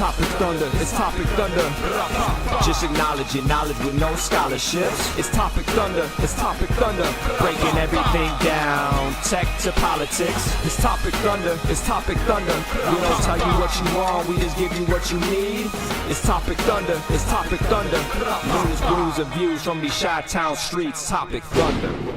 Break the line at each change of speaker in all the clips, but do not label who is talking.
Topic Thunder, it's Topic Thunder. Just acknowledging knowledge with no scholarships. It's Topic Thunder, it's Topic Thunder. Breaking everything down, tech to politics. It's Topic Thunder, it's Topic Thunder. We don't tell you what you want, we just give you what you need. It's Topic Thunder, it's Topic Thunder. News, brews, and views from these Chi-Town streets. Topic Thunder.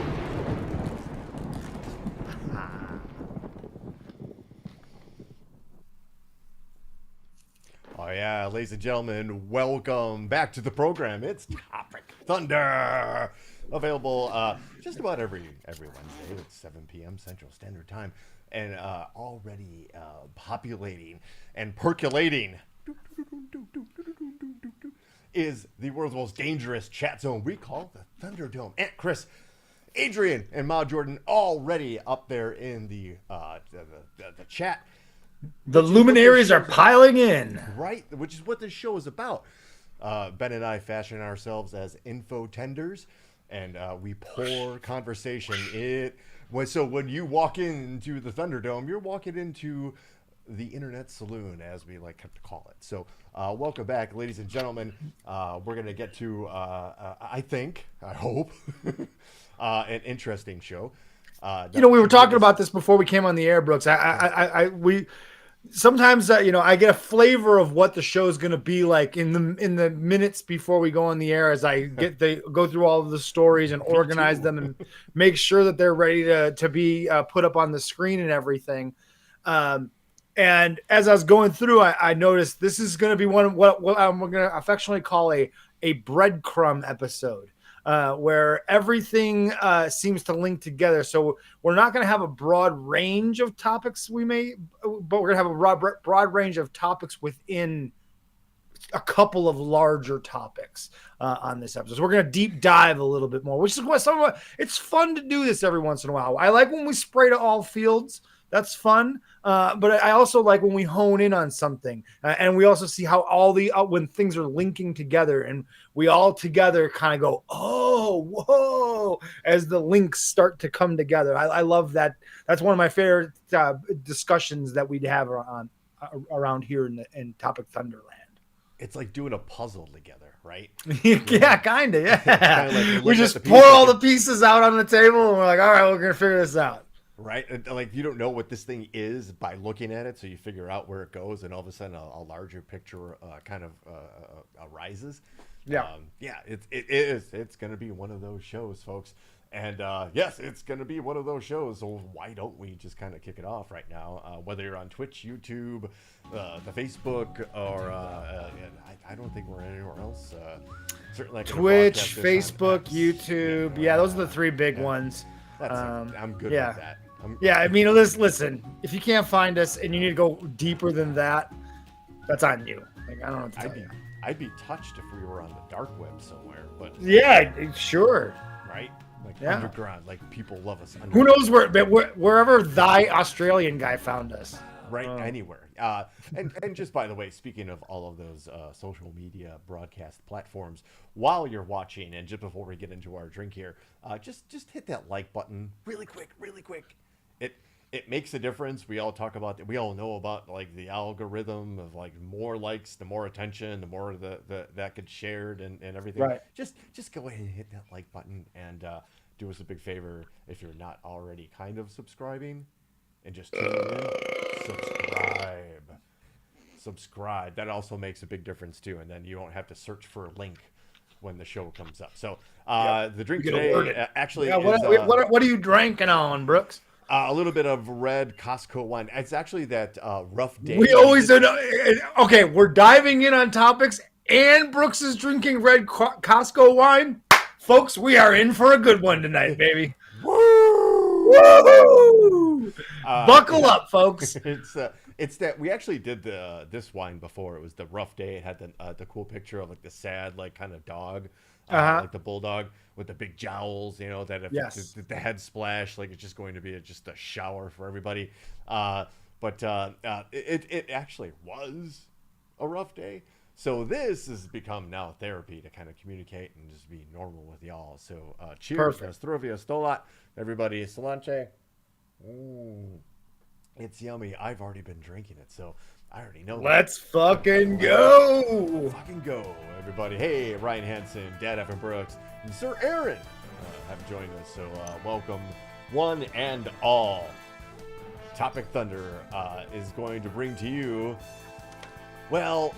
Oh yeah, ladies and gentlemen, welcome back to the program. It's Topic Thunder, available just about every Wednesday at 7 p.m. Central Standard Time, and already populating and percolating is the world's most dangerous chat zone we call the Thunderdome. Aunt Chris, Adrian, and Ma Jordan already up there in the chat.
The luminaries are piling in.
Right, which is what this show is about. Ben and I fashion ourselves as info tenders, and we pour conversation. So when you walk into the Thunderdome, you're walking into the Internet Saloon, as we like to call it. So welcome back, ladies and gentlemen. We're going to get to, I hope, an interesting show.
We were talking about this before we came on the air, Brooks. We sometimes I get a flavor of what the show is going to be like in the minutes before we go on the air, as I go through all of the stories and organize them and make sure that they're ready to be put up on the screen and everything. And as I was going through, I noticed this is going to be one of what I'm going to affectionately call a breadcrumb episode. Where everything seems to link together. So we're not going to have a broad range of topics but we're going to have a broad range of topics within a couple of larger topics on this episode. So we're going to deep dive a little bit more, which is what it's fun to do this every once in a while. I like when we spray to all fields. That's fun. But I also like when we hone in on something and we also see how when things are linking together and we all together kind of go, oh, whoa, as the links start to come together. I love that. That's one of my favorite discussions that we'd have around here in Topic Thunderland.
It's like doing a puzzle together, right?
Yeah, kind of. Yeah. Like we just pour all the pieces out on the table and we're like, all right, we're going to figure this out.
Right, and like you don't know what this thing is by looking at it, so you figure out where it goes, and all of a sudden a larger picture kind of arises.
Yeah,
it is. It's going to be one of those shows, folks. And yes, it's going to be one of those shows. So why don't we just kind of kick it off right now? Whether you're on Twitch, YouTube, the Facebook, or I don't think we're anywhere else. Certainly
Twitch, Facebook, YouTube. Yeah, those are the three big ones.
I'm good with that.
I mean, listen, if you can't find us and you need to go deeper than that, that's on you. Like, I don't know what to tell you.
I'd be touched if we were on the dark web somewhere, but
yeah, sure.
Right? Like underground, like people love us.
Who knows wherever thy Australian guy found us.
Right, anywhere. And just by the way, speaking of all of those social media broadcast platforms, while you're watching, and just before we get into our drink here, just hit that like button really quick. It makes a difference. We all talk about that. We all know about like the algorithm of like more likes, the more attention, the more that gets shared and everything.
Right.
Just go ahead and hit that like button and do us a big favor if you're not already kind of subscribing. And just tune in, subscribe. That also makes a big difference too. And then you won't have to search for a link when the show comes up. So the drink today actually is...
What are you drinking on, Brooks?
A little bit of red Costco wine. It's actually that rough day.
We always... Okay, we're diving in on topics and Brooks is drinking red Costco wine. Folks, we are in for a good one tonight, baby.
Woo!
Woo! Buckle up, folks.
It's that we actually did this wine before. It was the rough day. It had the cool picture of like the sad like kind of dog, like the bulldog with the big jowls. You know that if the head splash, like it's just going to be just a shower for everybody. But it actually was a rough day. So this has become now therapy to kind of communicate and just be normal with y'all. So cheers, Nostrovia Stolat, everybody, Solanche. It's yummy. I've already been drinking it, so I already know.
Let's fucking go.
Fucking go, everybody. Hey, Ryan Hansen, Dad Evan Brooks, and Sir Aaron have joined us. So welcome, one and all. Topic Thunder is going to bring to you, well,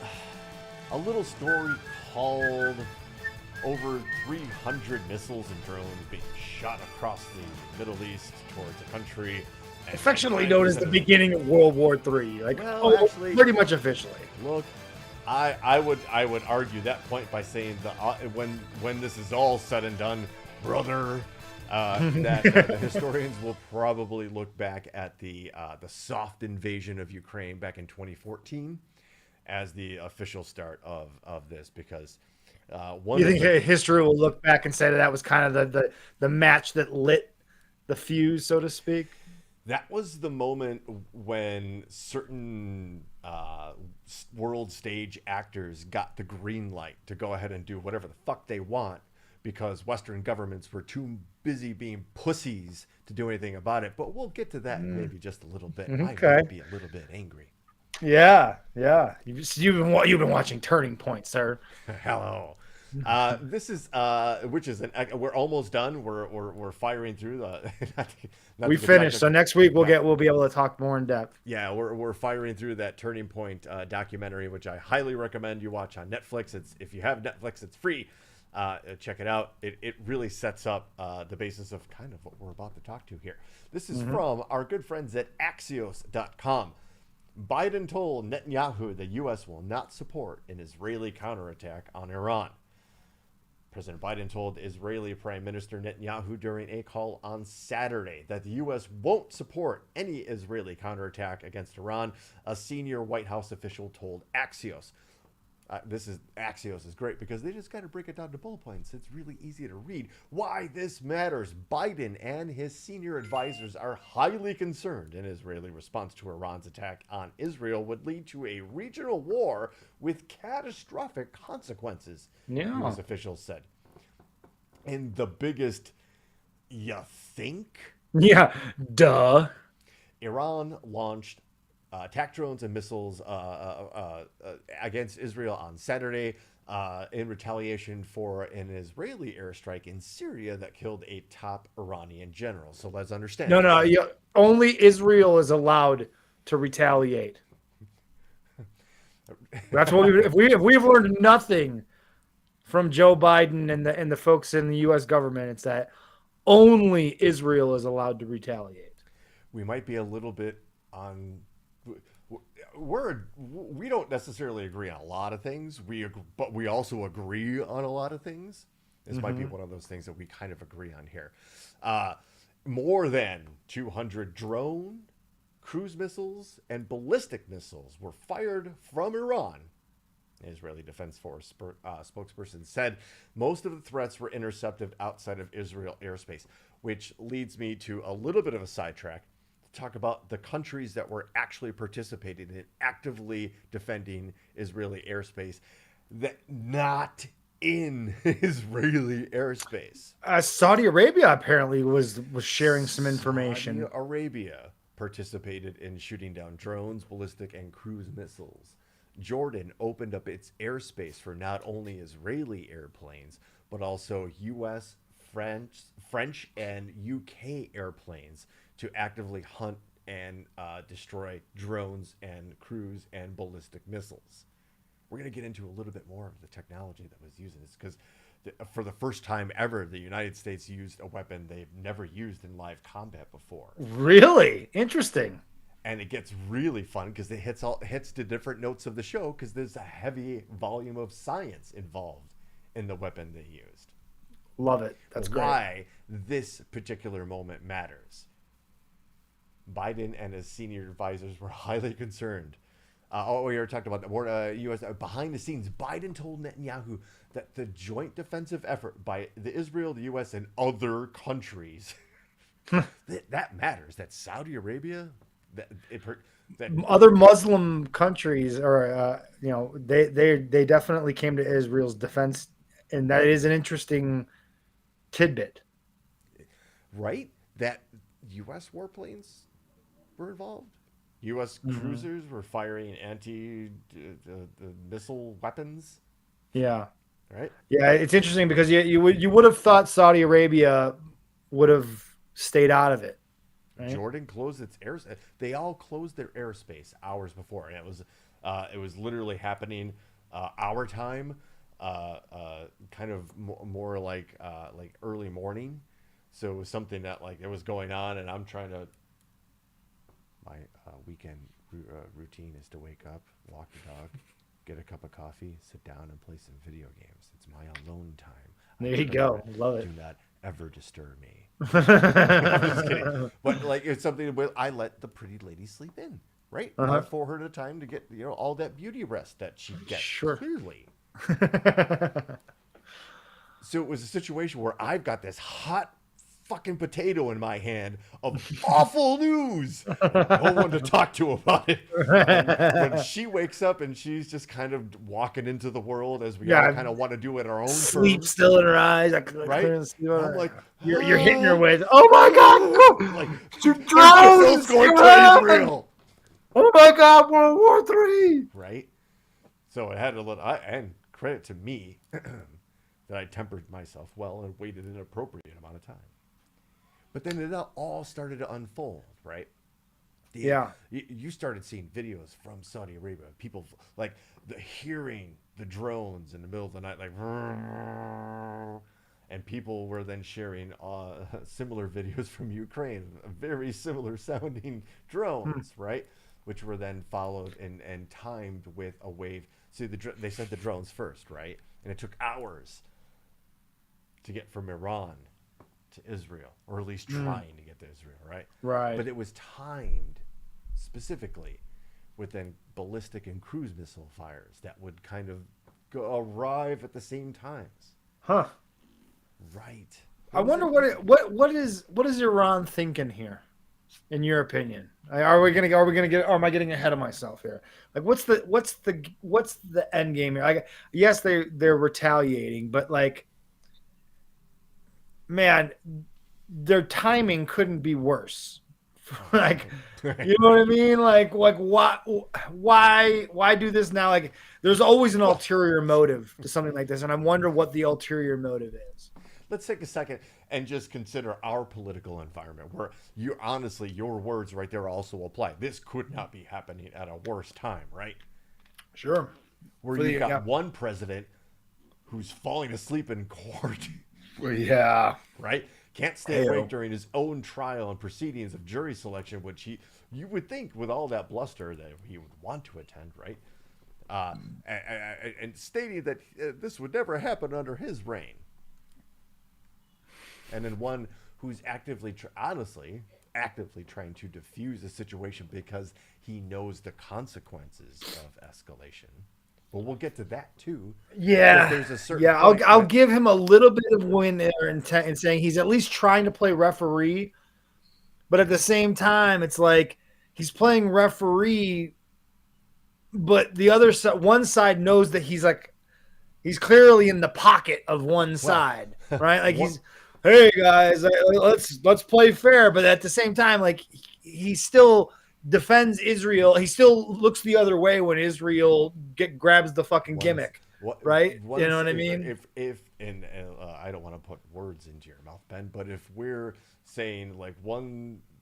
a little story called over 300 missiles and drones being shot across the Middle East towards a country.
Affectionately known as the beginning of World War III. Like, well, actually, pretty much officially.
Look, I would argue that point by saying when this is all said and done, brother, that the historians will probably look back at the soft invasion of Ukraine back in 2014 as the official start of this, because you think
history will look back and say that was kind of the match that lit the fuse, so to speak?
That was the moment when certain world stage actors got the green light to go ahead and do whatever the fuck they want, because Western governments were too busy being pussies to do anything about it. But we'll get to that in maybe just a little bit.
Okay.
I might be a little bit angry.
Yeah. You've been watching Turning Point, sir.
Hello. This is we're almost done. We're firing through the.
We finished, so next week we'll be able to talk more in depth.
Yeah, we're firing through that Turning Point documentary, which I highly recommend you watch on Netflix. If you have Netflix, it's free. Check it out. It really sets up the basis of kind of what we're about to talk to here. This is from our good friends at Axios.com. Biden told Netanyahu the U.S. will not support an Israeli counterattack on Iran. President Biden told Israeli Prime Minister Netanyahu during a call on Saturday that the U.S. won't support any Israeli counterattack against Iran, a senior White House official told Axios. Axios is great because they just got to break it down to bullet points. It's really easy to read. Why this matters. Biden and his senior advisors are highly concerned an Israeli response to Iran's attack on Israel would lead to a regional war with catastrophic consequences, U.S. officials said. And the biggest, you think?
Yeah, duh.
Iran launched attack drones and missiles against Israel on Saturday in retaliation for an Israeli airstrike in Syria that killed a top Iranian general. So let's understand.
No. Only Israel is allowed to retaliate. That's what if we've learned nothing from Joe Biden and the folks in the U.S. government, it's that only Israel is allowed to retaliate.
We might be a little bit on. We don't necessarily agree on a lot of things. But we also agree on a lot of things. This might be one of those things that we kind of agree on here. More than 200 drone, cruise missiles, and ballistic missiles were fired from Iran. An Israeli Defense Force spokesperson said most of the threats were intercepted outside of Israel airspace, which leads me to a little bit of a sidetrack. Talk about the countries that were actually participating in actively defending Israeli airspace, that not in Israeli airspace.
Saudi Arabia apparently was sharing some information.
Saudi Arabia participated in shooting down drones, ballistic, and cruise missiles. Jordan opened up its airspace for not only Israeli airplanes, but also U.S., French, and UK airplanes to actively hunt and destroy drones and cruise and ballistic missiles. We're going to get into a little bit more of the technology that was using this, because for the first time ever, the United States used a weapon they've never used in live combat before.
Really? Interesting.
And it gets really fun because it hits the different notes of the show, because there's a heavy volume of science involved in the weapon they used.
Love it. That's great.
Why this particular moment matters. Biden and his senior advisors were highly concerned. We were talking about the more U.S. Behind the scenes, Biden told Netanyahu that the joint defensive effort by Israel, the U.S., and other countries that matters. That Saudi Arabia, that
other Muslim countries, or they definitely came to Israel's defense, and that is an interesting tidbit,
right? That U.S. warplanes were involved. U.S. cruisers were firing missile weapons.
Yeah.
Right.
Yeah, it's interesting because you would have thought Saudi Arabia would have stayed out of it. Right?
Jordan closed its airspace. They all closed their airspace hours before, and it was literally happening our time, kind of more like early morning. So it was something that like it was going on, and I'm trying to. My weekend routine is to wake up, walk the dog, get a cup of coffee, sit down, and play some video games. It's my alone time.
There you go. Love it.
Do not ever disturb me. I'm just kidding. But like it's something where I let the pretty lady sleep in, right? For her the time to get all that beauty rest that she gets.
Sure.
Clearly. So it was a situation where I've got this hot fucking potato in my hand of awful news. No one to talk to about it. And when she wakes up and she's just kind of walking into the world as we all kind of want to do at our own
sleep
terms.
Still in her eyes.
Right? I'm like,
you're hitting her with, oh my God,
like,
she drowns
going to Israel.
Oh my God, World War III.
Right? So it had a little, and credit to me that I tempered myself well and waited an appropriate amount of time. But then it all started to unfold, right? You started seeing videos from Saudi Arabia. People like hearing the drones in the middle of the night, like, and people were then sharing similar videos from Ukraine, very similar sounding drones, right? Which were then followed and timed with a wave. See, they sent the drones first, right? And it took hours to get from Iran to Israel, or at least trying to get to Israel, right?
Right.
But it was timed specifically with then ballistic and cruise missile fires that would kind of arrive at the same times.
Huh.
Right.
I wonder what is Iran thinking here, in your opinion? Are am I getting ahead of myself here? Like, what's the end game here? Like, yes, they're retaliating, but like, man, their timing couldn't be worse. Like, you know what I mean? Like why do this now? Like, there's always an ulterior motive to something like this, and I wonder what the ulterior motive is.
Let's take a second and just consider our political environment, where your words right there also apply. This could not be happening at a worse time, right?
Sure.
Where you've got one president who's falling asleep in court.
Well, yeah.
Right? Can't stay awake during his own trial and proceedings of jury selection, which you would think with all that bluster that he would want to attend, right? And stating that this would never happen under his reign. And then one who's actively trying to diffuse the situation because he knows the consequences of escalation. But we'll get to that too.
Yeah,
there's a certain
I'll give him a little bit of win there in saying he's at least trying to play referee, but at the same time, it's like he's playing referee, but the other side, one side knows that he's clearly in the pocket of one side, right? Like hey guys, let's play fair, but at the same time, like he still defends Israel. He still looks the other way when Israel grabs the fucking gimmick, right? You know what I mean?
If I don't want to put words into your mouth, Ben, but if we're saying like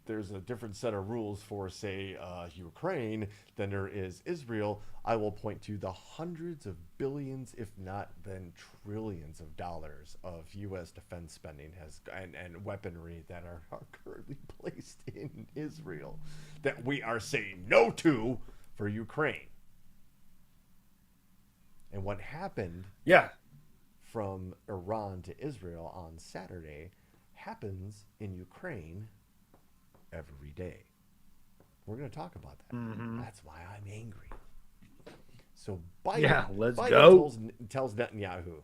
there's a different set of rules for, say, Ukraine than there is Israel, I will point to the hundreds of billions, if not then trillions of dollars of U.S. defense spending and weaponry that are currently placed in Israel that we are saying no to for Ukraine. And what happened from Iran to Israel on Saturday happens in Ukraine every day. We're going to talk about that. Mm-hmm. That's why I'm angry. So Biden tells Netanyahu,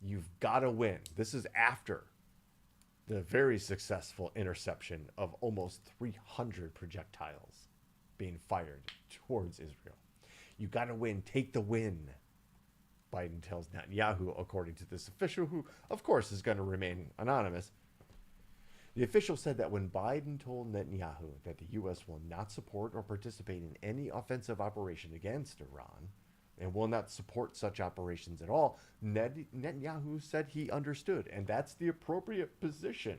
you've got to win. This is after the very successful interception of almost 300 projectiles being fired towards Israel. You got to win. Take the win. Biden tells Netanyahu, according to this official, who, of course, is going to remain anonymous. The official said that when Biden told Netanyahu that the U.S. will not support or participate in any offensive operation against Iran and will not support such operations at all, Netanyahu said he understood, and that's the appropriate position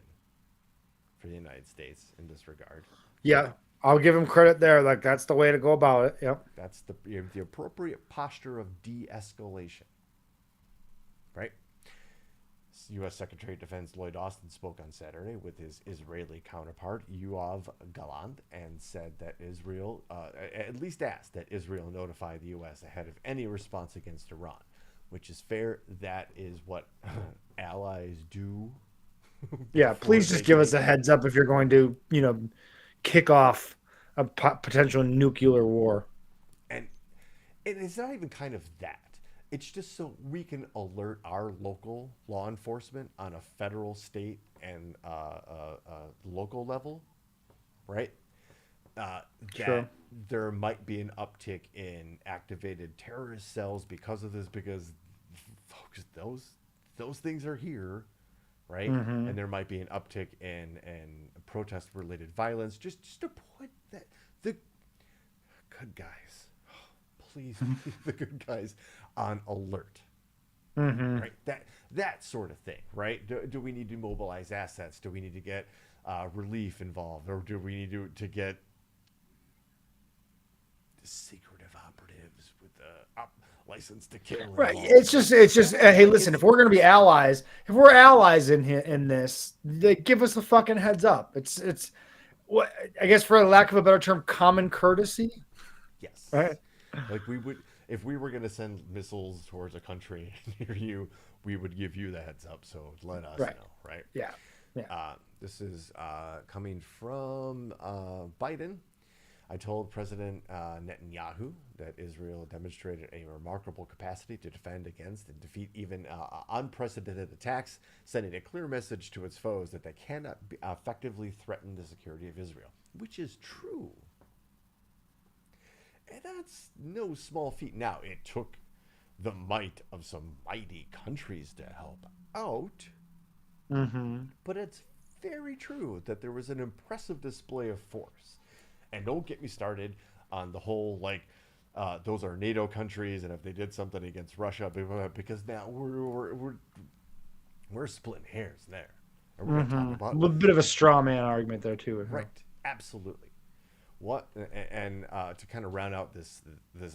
for the United States in this regard.
Yeah, I'll give him credit there. Like, that's the way to go about it. Yep.
That's the appropriate posture of de-escalation, right? U.S. Secretary of Defense Lloyd Austin spoke on Saturday with his Israeli counterpart Yoav Gallant and said that Israel, at least asked that Israel notify the U.S. ahead of any response against Iran, which is fair. That is what allies do.
Yeah, please just give us a heads up if you're going to, kick off a potential nuclear war.
And it's not even kind of that. It's just so we can alert our local law enforcement on a federal, state, and local level, right? That there might be an uptick in activated terrorist cells because of this, because folks, those things are here, right? And there might be an uptick in protest-related violence, just to put the good guys, please, the good guys on alert, right? That sort of thing, right? Do we need to mobilize assets? Do we need to get relief involved, or do we need to get secretive operatives with the license to kill?
Right. It's just. Hey, listen. If we're gonna be allies, if we're allies in this, they give us a fucking heads up. It's what I guess, for lack of a better term, common courtesy.
Yes.
Right.
Like, we would, if we were going to send missiles towards a country near you, we would give you the heads up. So let us know, right?
Yeah. Yeah.
This is coming from Biden. I told President Netanyahu that Israel demonstrated a remarkable capacity to defend against and defeat even unprecedented attacks, sending a clear message to its foes that they cannot effectively threaten the security of Israel, which is true. And that's no small feat. Now, it took the might of some mighty countries to help out. But it's very true that there was an impressive display of force. And don't get me started on the whole, like, those are NATO countries, and if they did something against Russia, because now we're splitting hairs there. And we're going to talk about
a little bit of a straw man argument there too.
Right, absolutely. What and to kind of round out this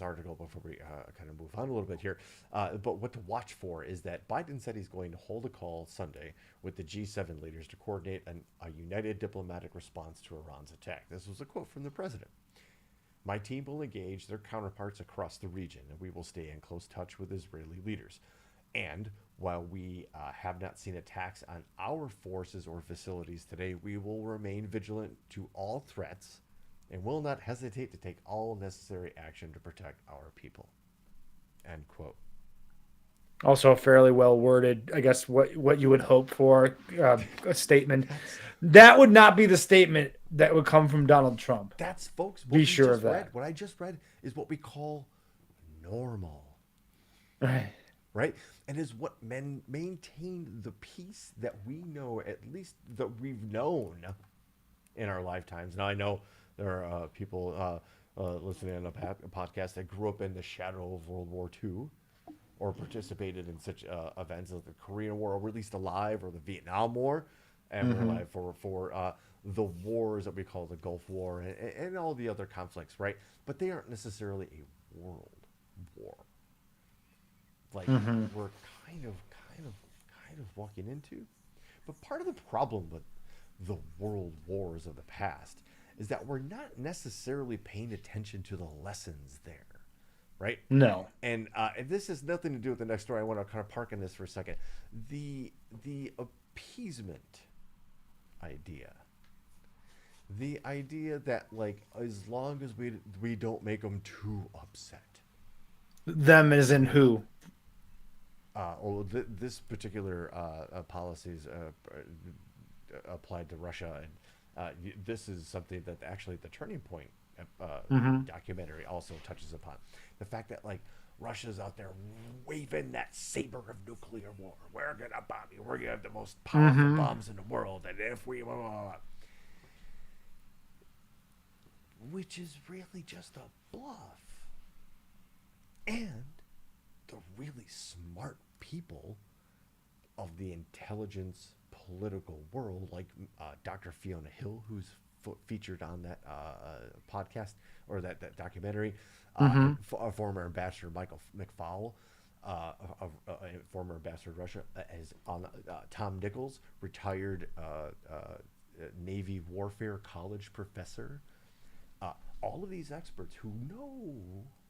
article before we kind of move on a little bit here, but what to watch for is that Biden said he's going to hold a call Sunday with the G7 leaders to coordinate a united diplomatic response to Iran's attack. This was a quote from the president. My team will engage their counterparts across the region, and we will stay in close touch with Israeli leaders. And while we have not seen attacks on our forces or facilities today, we will remain vigilant to all threats and will not hesitate to take all necessary action to protect our people. End quote.
Also a fairly well worded, I guess, what you would hope for, a statement. That would not be the statement that would come from Donald Trump.
That's, folks,
be sure of that.
What I just read is what we call normal.
Right.
Right? And is what maintain the peace that we know, at least that we've known in our lifetimes. Now, I know there are people listening on a podcast that grew up in the shadow of World War II or participated in such events as the Korean War, or were at least alive, or the Vietnam War, and were alive for the wars that we call the Gulf War and all the other conflicts, right? But they aren't necessarily a world war. Like, we're kind of walking into. But part of the problem with the world wars of the past is that we're not necessarily paying attention to the lessons there, right?
No.
And this has nothing to do with the next story. I want to kind of park on this for a second. The appeasement idea. The idea that, like, as long as we don't make them too upset.
Them as in who?
This particular policies applied to Russia, and this is something that actually the Turning Point documentary also touches upon. The fact that, like, Russia's out there waving that saber of nuclear war. We're gonna bomb you. We're gonna have the most powerful bombs in the world, and if we blah, blah, blah. Which is really just a bluff. And the really smart people of the intelligence political world, like Dr. Fiona Hill, who's featured on that podcast or that documentary, former ambassador Michael McFaul, a former ambassador to Russia, as on Tom Nichols, retired Navy warfare college professor. All of these experts who know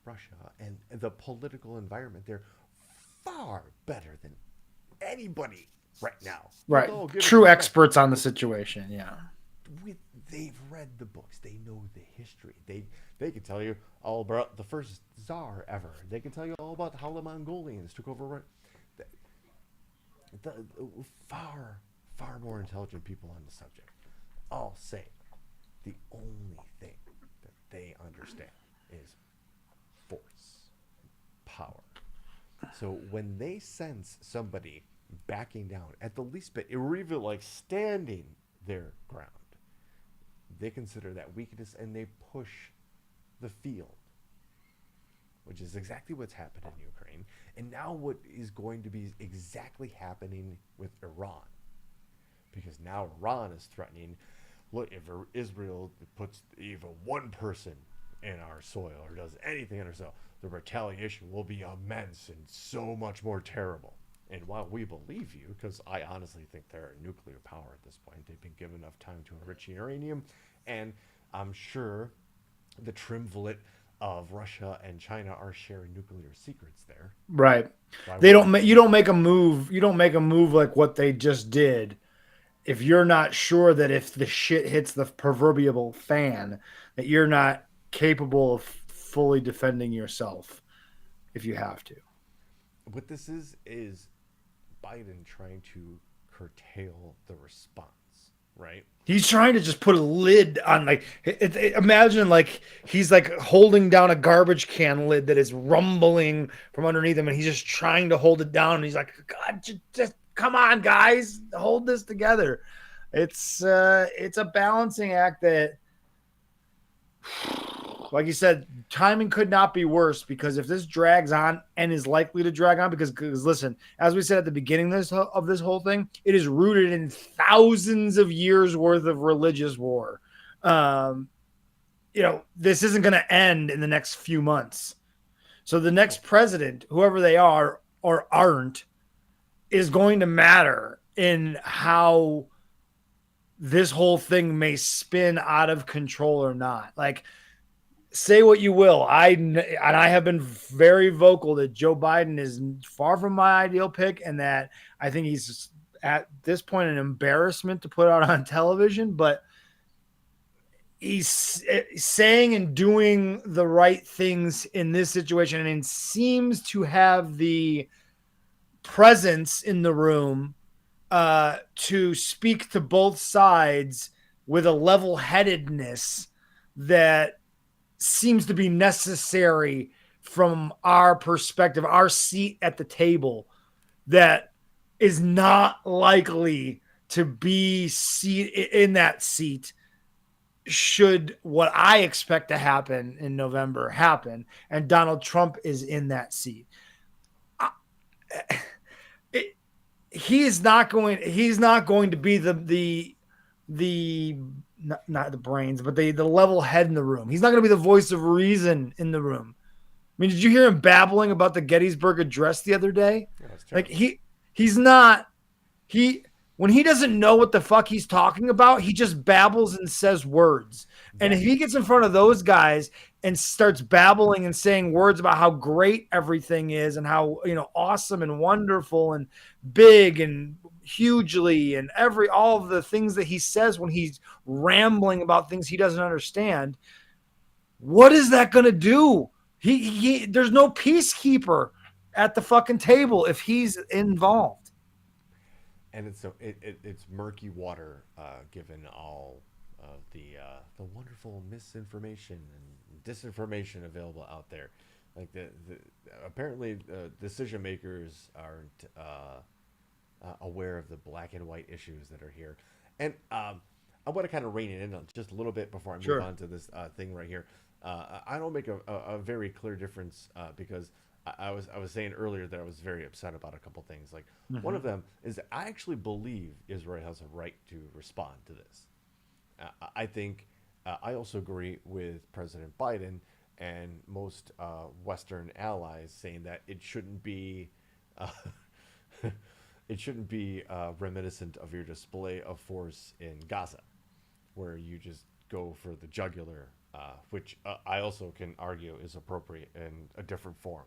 Russia and the political environment, they're far better than anybody right now.
Right. True experts on the situation. Yeah.
They've read the books. They know the history. They can tell you all about the first Tsar ever. They can tell you all about how the Mongolians took over. The far more intelligent people on the subject all say the only thing that they understand is force, power. So when they sense somebody backing down at the least bit, or even like standing their ground, they consider that weakness and they push the field, which is exactly what's happened in Ukraine. And now what is going to be exactly happening with Iran, because now Iran is threatening, look, if Israel puts even one person in our soil or does anything in our soil, the retaliation will be immense and so much more terrible. And while we believe you, because I honestly think they're a nuclear power at this point, they've been given enough time to enrich uranium, and I'm sure the triumvirate of Russia and China are sharing nuclear secrets there.
Right. They don't. You don't make a move. You don't make a move like what they just did if you're not sure that if the shit hits the proverbial fan, that you're not capable of fully defending yourself if you have to.
What this is Biden trying to curtail the response, right?
He's trying to just put a lid on, like, imagine like he's like holding down a garbage can lid that is rumbling from underneath him, and he's just trying to hold it down. And he's like, God, just come on, guys, hold this together. It's a balancing act that, like you said, timing could not be worse, because if this drags on and is likely to drag on, because listen, as we said at the beginning of this whole thing, it is rooted in thousands of years worth of religious war. This isn't going to end in the next few months. So the next president, whoever they are or aren't, is going to matter in how this whole thing may spin out of control or not. Like, say what you will. I have been very vocal that Joe Biden is far from my ideal pick, and that I think he's at this point an embarrassment to put out on television, but he's saying and doing the right things in this situation, and seems to have the presence in the room to speak to both sides with a level-headedness that seems to be necessary from our perspective, our seat at the table, that is not likely to be in that seat should what I expect to happen in November happen, and Donald Trump is in that seat. He's not going to be the not the brains, but the level head in the room. He's not going to be the voice of reason in the room. I mean, did you hear him babbling about the Gettysburg Address the other day?
Yeah,
like he's not when he doesn't know what the fuck he's talking about, he just babbles and says words. And if he gets in front of those guys and starts babbling and saying words about how great everything is and how, awesome and wonderful and big and hugely and all of the things that he says when he's rambling about things he doesn't understand, what is that going to do? There's no peacekeeper at the fucking table if he's involved.
And it's murky water, given all of the wonderful misinformation and disinformation available out there. Like apparently decision makers aren't aware of the black and white issues that are here. And I want to kind of rein it in just a little bit before I move on to this thing right here. I don't make a very clear difference because I was saying earlier that I was very upset about a couple things. Like one of them is that I actually believe Israel has a right to respond to this. I think I also agree with President Biden and most Western allies saying that it shouldn't be reminiscent of your display of force in Gaza, where you just go for the jugular, which I also can argue is appropriate in a different form.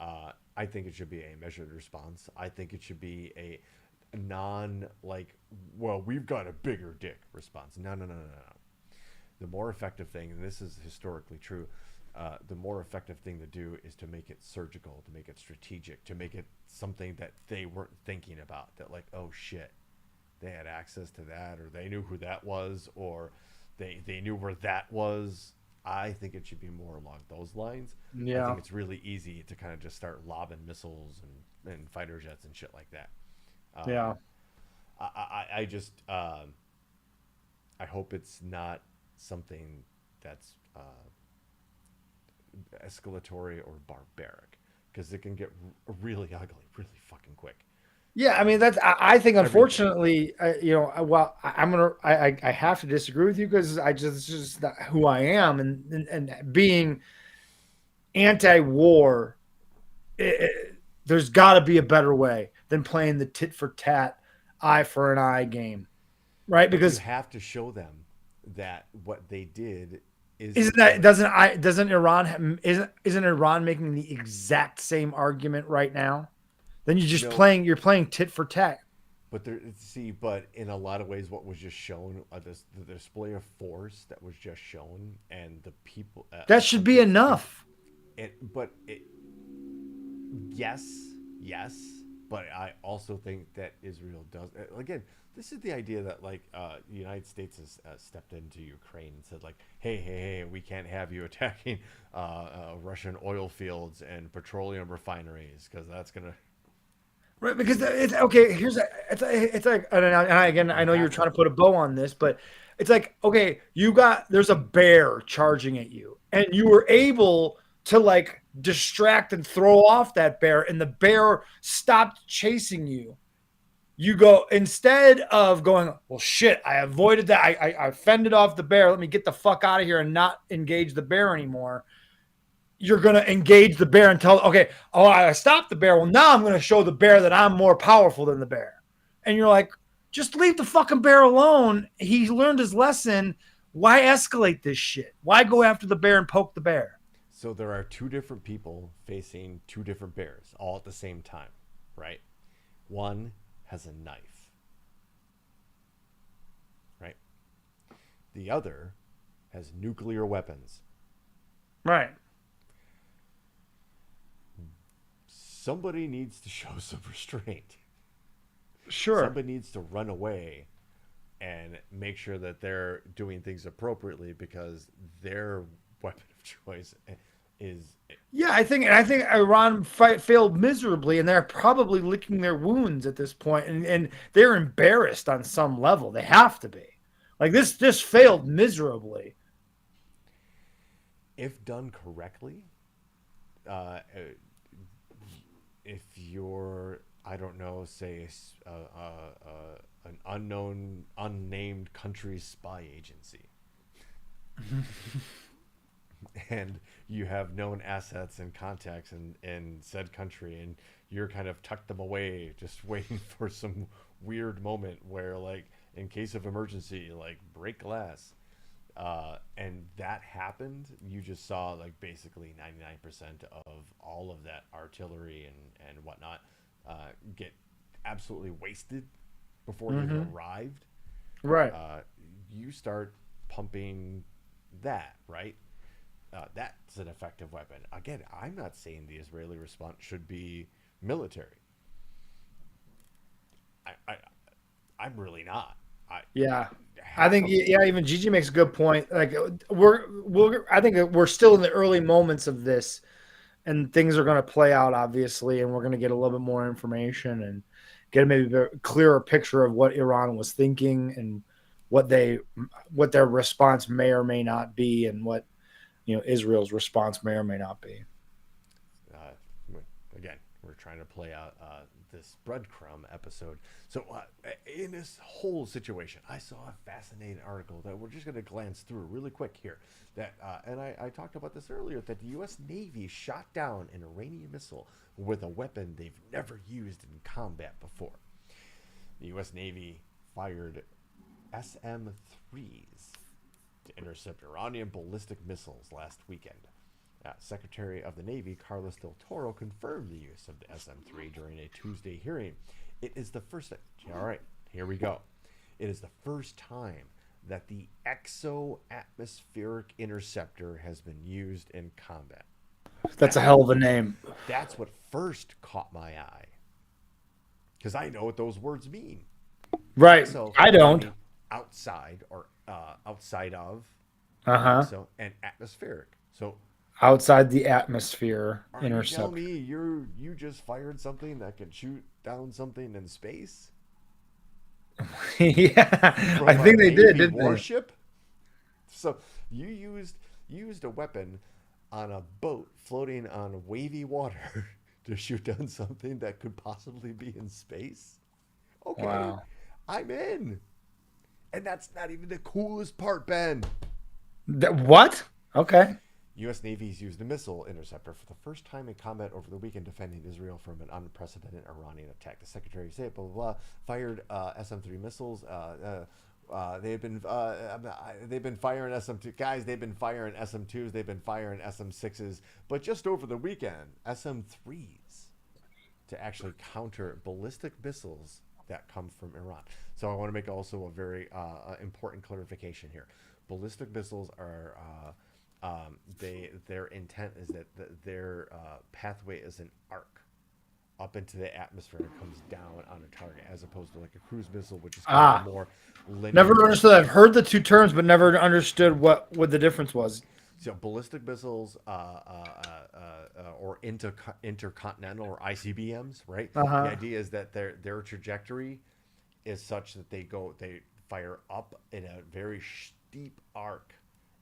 I think it should be a measured response. I think it should be a well, we've got a bigger dick response. No. The more effective thing, and this is historically true, the more effective thing to do is to make it surgical, to make it strategic, to make it something that they weren't thinking about. That like, oh shit, they had access to that, or they knew who that was, or they knew where that was. I think it should be more along those lines.
Yeah.
I think it's really easy to kind of just start lobbing missiles and fighter jets and shit like that.
Yeah.
I just I hope it's not something that's escalatory or barbaric, because it can get really ugly really fucking quick.
Yeah, I mean I think unfortunately, I have to disagree with you because it's just not who I am, and being anti-war, there's got to be a better way than playing the tit for tat, eye for an eye game, right? Because
you have to show them that what they did
doesn't Iran making the exact same argument right now? Then you're playing tit for tat.
But in a lot of ways, what was just shown, the display of force that was just shown, and the people
that should be enough.
Yes, but I also think that Israel does. Again, this is the idea that the United States has stepped into Ukraine and said hey, we can't have you attacking Russian oil fields and petroleum refineries because that's gonna.
Right, because it's okay. It's like, and again, I know you're trying to put a bow on this, but it's like, okay, there's a bear charging at you, and you were able to distract and throw off that bear, and the bear stopped chasing you. You go, instead of going, well, shit, I avoided that. I fended off the bear. Let me get the fuck out of here and not engage the bear anymore. You're going to engage the bear and I stopped the bear. Well, now I'm going to show the bear that I'm more powerful than the bear. And you're like, just leave the fucking bear alone. He learned his lesson. Why escalate this shit? Why go after the bear and poke the bear?
So there are two different people facing two different bears all at the same time, right? One has a knife, right? The other has nuclear weapons.
Right.
Somebody needs to show some restraint.
Sure.
Somebody needs to run away and make sure that they're doing things appropriately, because their weapon of choice is.
Yeah, I think Iran failed miserably, and they're probably licking their wounds at this point, and they're embarrassed on some level. They have to be. This failed miserably.
If done correctly, if you're, I don't know, say an unnamed country's spy agency, and you have known assets and contacts in said country, and you're kind of tucked them away, just waiting for some weird moment where, in case of emergency, break glass, and that happened, you just saw basically 99% of all of that artillery and whatnot get absolutely wasted before it even arrived.
Right.
You start pumping that, right? That's an effective weapon. Again, I'm not saying the Israeli response should be military. I'm really not.
I think even Gigi makes a good point. I think we're still in the early moments of this. and things are going to play out, obviously, and we're going to get a little bit more information and get maybe a clearer picture of what Iran was thinking and what their response may or may not be, and what Israel's response may or may not be.
Again, we're trying to play out this breadcrumb episode. So in this whole situation, I saw a fascinating article that we're just going to glance through really quick here. That and I talked about this earlier, that the U.S. Navy shot down an Iranian missile with a weapon they've never used in combat before. The U.S. Navy fired SM-3s to intercept Iranian ballistic missiles last weekend. Secretary of the Navy Carlos Del Toro confirmed the use of the SM-3 during a Tuesday hearing. It is the first. All right, here we go. It is the first time that the exo-atmospheric interceptor has been used in combat.
That's a hell of a name.
That's what first caught my eye, because I know what those words mean.
Right.
So
I don't.
Outside or outside of. So and atmospheric. So.
Outside the atmosphere intercept.
Are you telling me you just fired something that can shoot down something in space?
Yeah, I think they did, didn't
warship? So you used a weapon on a boat floating on wavy water to shoot down something that could possibly be in space? Okay, wow. I'm in. And that's not even the coolest part, Ben.
What? Okay.
U.S. Navy's used a missile interceptor for the first time in combat over the weekend, defending Israel from an unprecedented Iranian attack. The secretary said, blah, blah, blah, fired SM-3 missiles. They've been firing SM-2. Guys, they've been firing SM-2s. They've been firing SM-6s. But just over the weekend, SM-3s to actually counter ballistic missiles that come from Iran. So I want to make also a very important clarification here. Ballistic missiles are... their intent is that their pathway is an arc up into the atmosphere and comes down on a target, as opposed to like a cruise missile, which is kind of more linear.
Never understood. I've heard the two terms, but never understood what the difference was.
So ballistic missiles or intercontinental or ICBMs, right? The idea is that their trajectory is such that they fire up in a very steep arc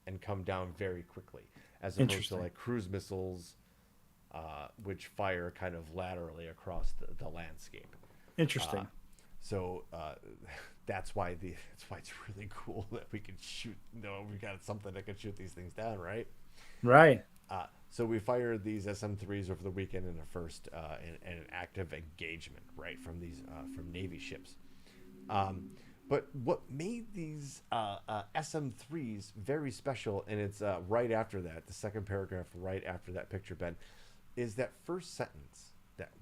and come down very quickly, as opposed to like cruise missiles, which fire kind of laterally across the landscape.
Interesting.
So that's why it's really cool that we can shoot. We got something that can shoot these things down, right?
Right.
So we fired these SM-3s over the weekend in the first in an active engagement, right, from these from Navy ships. But what made these SM-3s very special, and it's right after that, the second paragraph right after that picture, Ben, is that first sentence. That,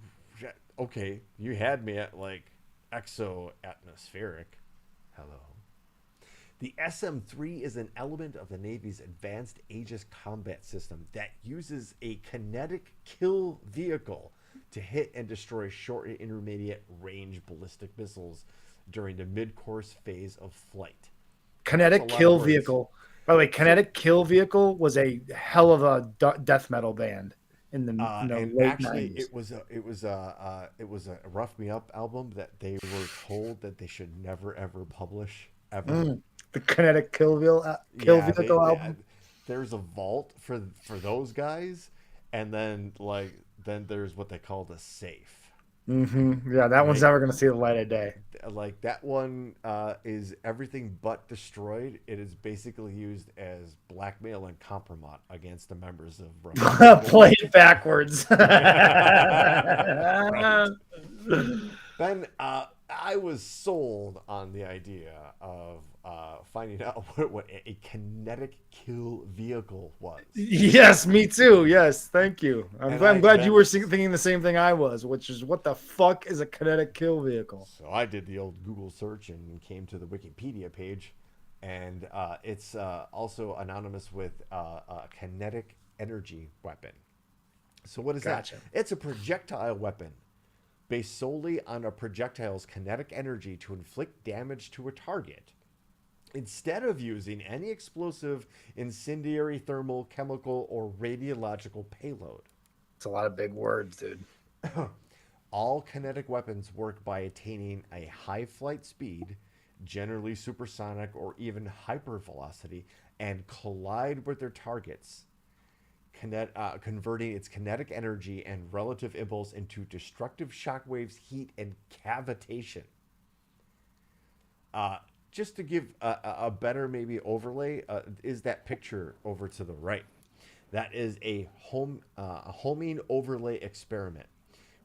okay, you had me at like exo-atmospheric. Hello. The SM-3 is an element of the Navy's advanced Aegis combat system that uses a kinetic kill vehicle to hit and destroy short and intermediate range ballistic missiles during the mid-course phase of flight.
Kinetic kill vehicle. By the way, Kinetic Kill Vehicle was a hell of a death metal band in the late 90s.
It was a Rough Me Up album that they were told that they should never ever publish ever.
The Kinetic Kill Vehicle album.
There's a vault for those guys, and then there's what they call the safe.
Yeah, that one's never going to see the light of day.
Like that one is everything but destroyed. It is basically used as blackmail and compromise against the members of
Play it backwards.
Ben, I was sold on the idea of finding out what a kinetic kill vehicle was.
Yes, me too. Yes, thank you. I'm glad you were thinking the same thing I was, which is what the fuck is a kinetic kill vehicle?
So I did the old Google search and came to the Wikipedia page, and it's also anonymous with a kinetic energy weapon. So what is that? It's a projectile weapon based solely on a projectile's kinetic energy to inflict damage to a target, instead of using any explosive, incendiary, thermal, chemical, or radiological payload.
That's a lot of big words, dude.
All kinetic weapons work by attaining a high flight speed, generally supersonic or even hypervelocity, and collide with their targets, converting its kinetic energy and relative impulse into destructive shockwaves, heat, and cavitation. Just to give a better maybe overlay, is that picture over to the right. That is a homing overlay experiment.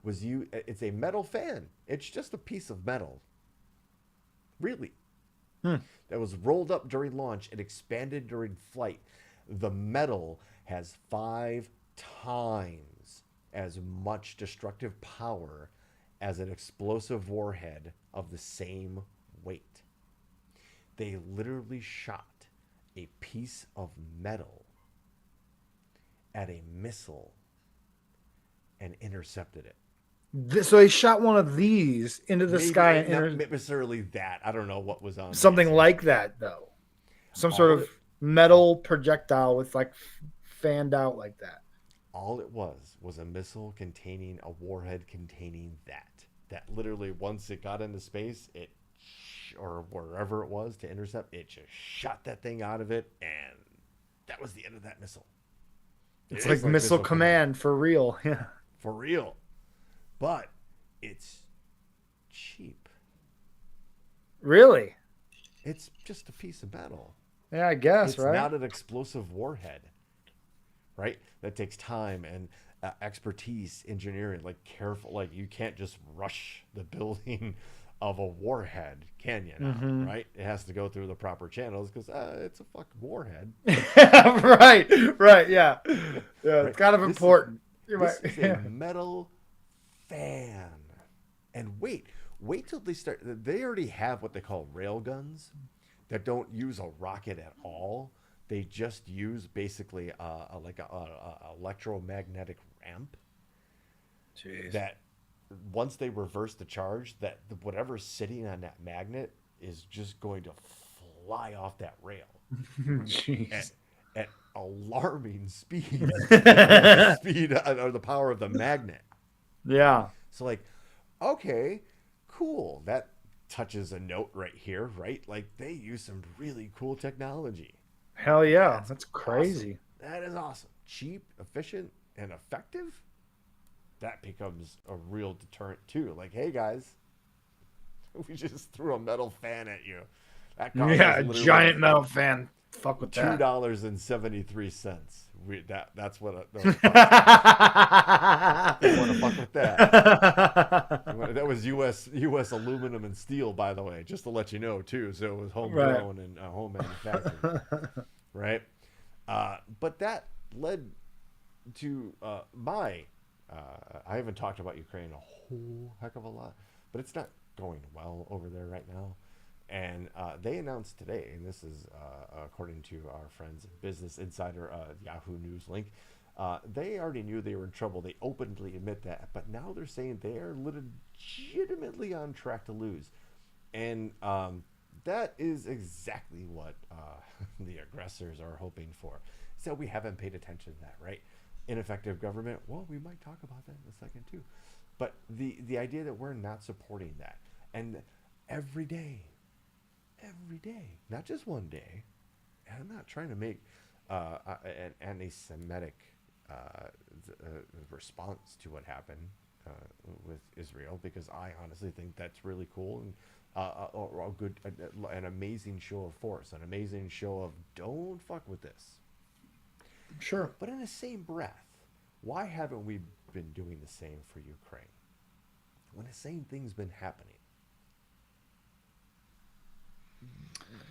It's a metal fan. It's just a piece of metal. Really. That was rolled up during launch and expanded during flight. The metal has 5 times as much destructive power as an explosive warhead of the same weight. They literally shot a piece of metal at a missile and intercepted it.
So they shot one of these into the sky. And
not necessarily that. I don't know what was on.
Something like that, though. Some sort of metal projectile with like fanned out like that.
All it was a missile containing a warhead containing that. That literally, once it got into space, or wherever it was to intercept, it just shot that thing out of it, and that was the end of that missile.
It's like missile command for real. Yeah.
For real. But it's cheap.
Really?
It's just a piece of metal.
Yeah, I guess,
it's
right?
It's not an explosive warhead, right? That takes time and expertise, engineering, like careful. Like you can't just rush the building of a warhead, can you now, right? It has to go through the proper channels because it's a fucking warhead.
right, yeah. Yeah, right. It's kind of important.
This is a metal fan. And wait till they start. They already have what they call rail guns that don't use a rocket at all. They just use basically a electromagnetic ramp.
Jeez.
That once they reverse the charge, that whatever's sitting on that magnet is just going to fly off that rail.
Jeez.
At alarming speed. Speed or the power of the magnet.
Yeah.
So like, okay, cool. That touches a note right here, right? Like they use some really cool technology.
Hell yeah. That's crazy.
Awesome. That is awesome. Cheap, efficient, and effective. That becomes a real deterrent too. Like, hey guys, we just threw a metal fan at you. That
a giant metal fan. Fuck with that.
$2.73. That's what. They want to fuck with that. That was U.S. aluminum and steel, by the way, just to let you know too. So it was homegrown and home manufactured, right? But that led to my. I haven't talked about Ukraine a whole heck of a lot, but it's not going well over there right now. And they announced today, and this is according to our friends Business Insider, Yahoo News link, they already knew they were in trouble. They openly admit that, but now they're saying they are legitimately on track to lose. And that is exactly what the aggressors are hoping for. So we haven't paid attention to that, right? Ineffective government. Well, we might talk about that in a second too. But the idea that we're not supporting that, and every day, not just one day, and I'm not trying to make an anti-Semitic response to what happened with Israel, because I honestly think that's really cool and a good, an amazing show of force, an amazing show of don't fuck with this.
Sure.
But in the same breath, why haven't we been doing the same for Ukraine when the same thing's been happening?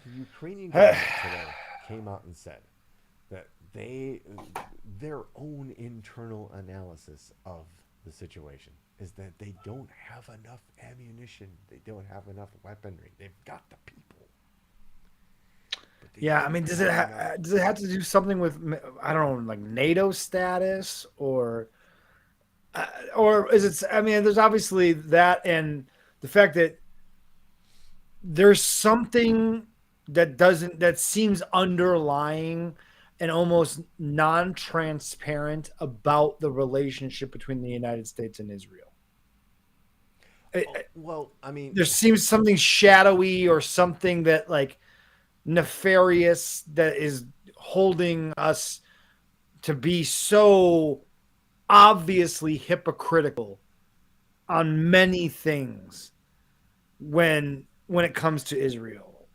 The Ukrainian government today came out and said that their own internal analysis of the situation is that they don't have enough ammunition. They don't have enough weaponry. They've got the people.
Yeah, I mean, does it have to do something with, I don't know, like NATO status or is it? I mean, there's obviously that, and the fact that there's something that seems underlying and almost non-transparent about the relationship between the United States and Israel.
Well, I mean,
there seems something shadowy or something that like nefarious that is holding us to be so obviously hypocritical on many things when it comes to Israel.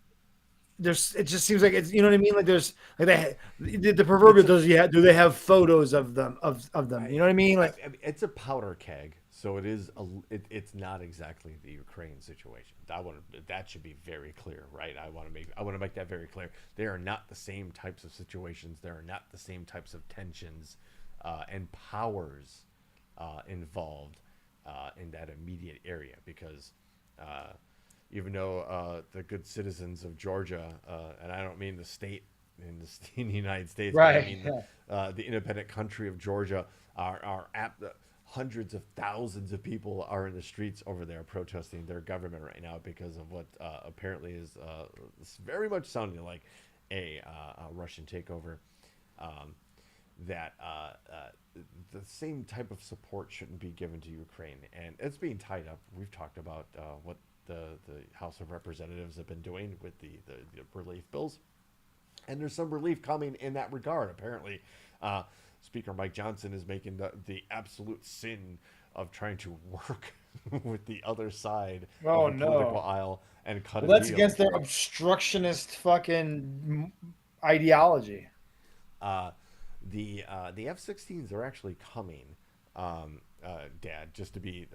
It just seems like it's, you know what I mean? Like there's like the proverbial do they have photos of them you know what I mean? Like
it's a powder keg, so it's not exactly the Ukraine situation. That should be very clear, right? I want to make that very clear. They are not the same types of situations. There are not the same types of tensions and powers involved in that immediate area, because even though the good citizens of Georgia, and I don't mean the state in the United States,
right?
But I mean the independent country of Georgia are hundreds of thousands of people are in the streets over there protesting their government right now because of what apparently is very much sounding like a Russian takeover. That the same type of support shouldn't be given to Ukraine, and it's being tied up. We've talked about what the House of Representatives have been doing with the relief bills, and there's some relief coming in that regard. Apparently, Speaker Mike Johnson is making the absolute sin of trying to work with the other side of the political aisle and cut a deal.
That's against their obstructionist fucking ideology.
The F-16s are actually coming, Dad. Just to be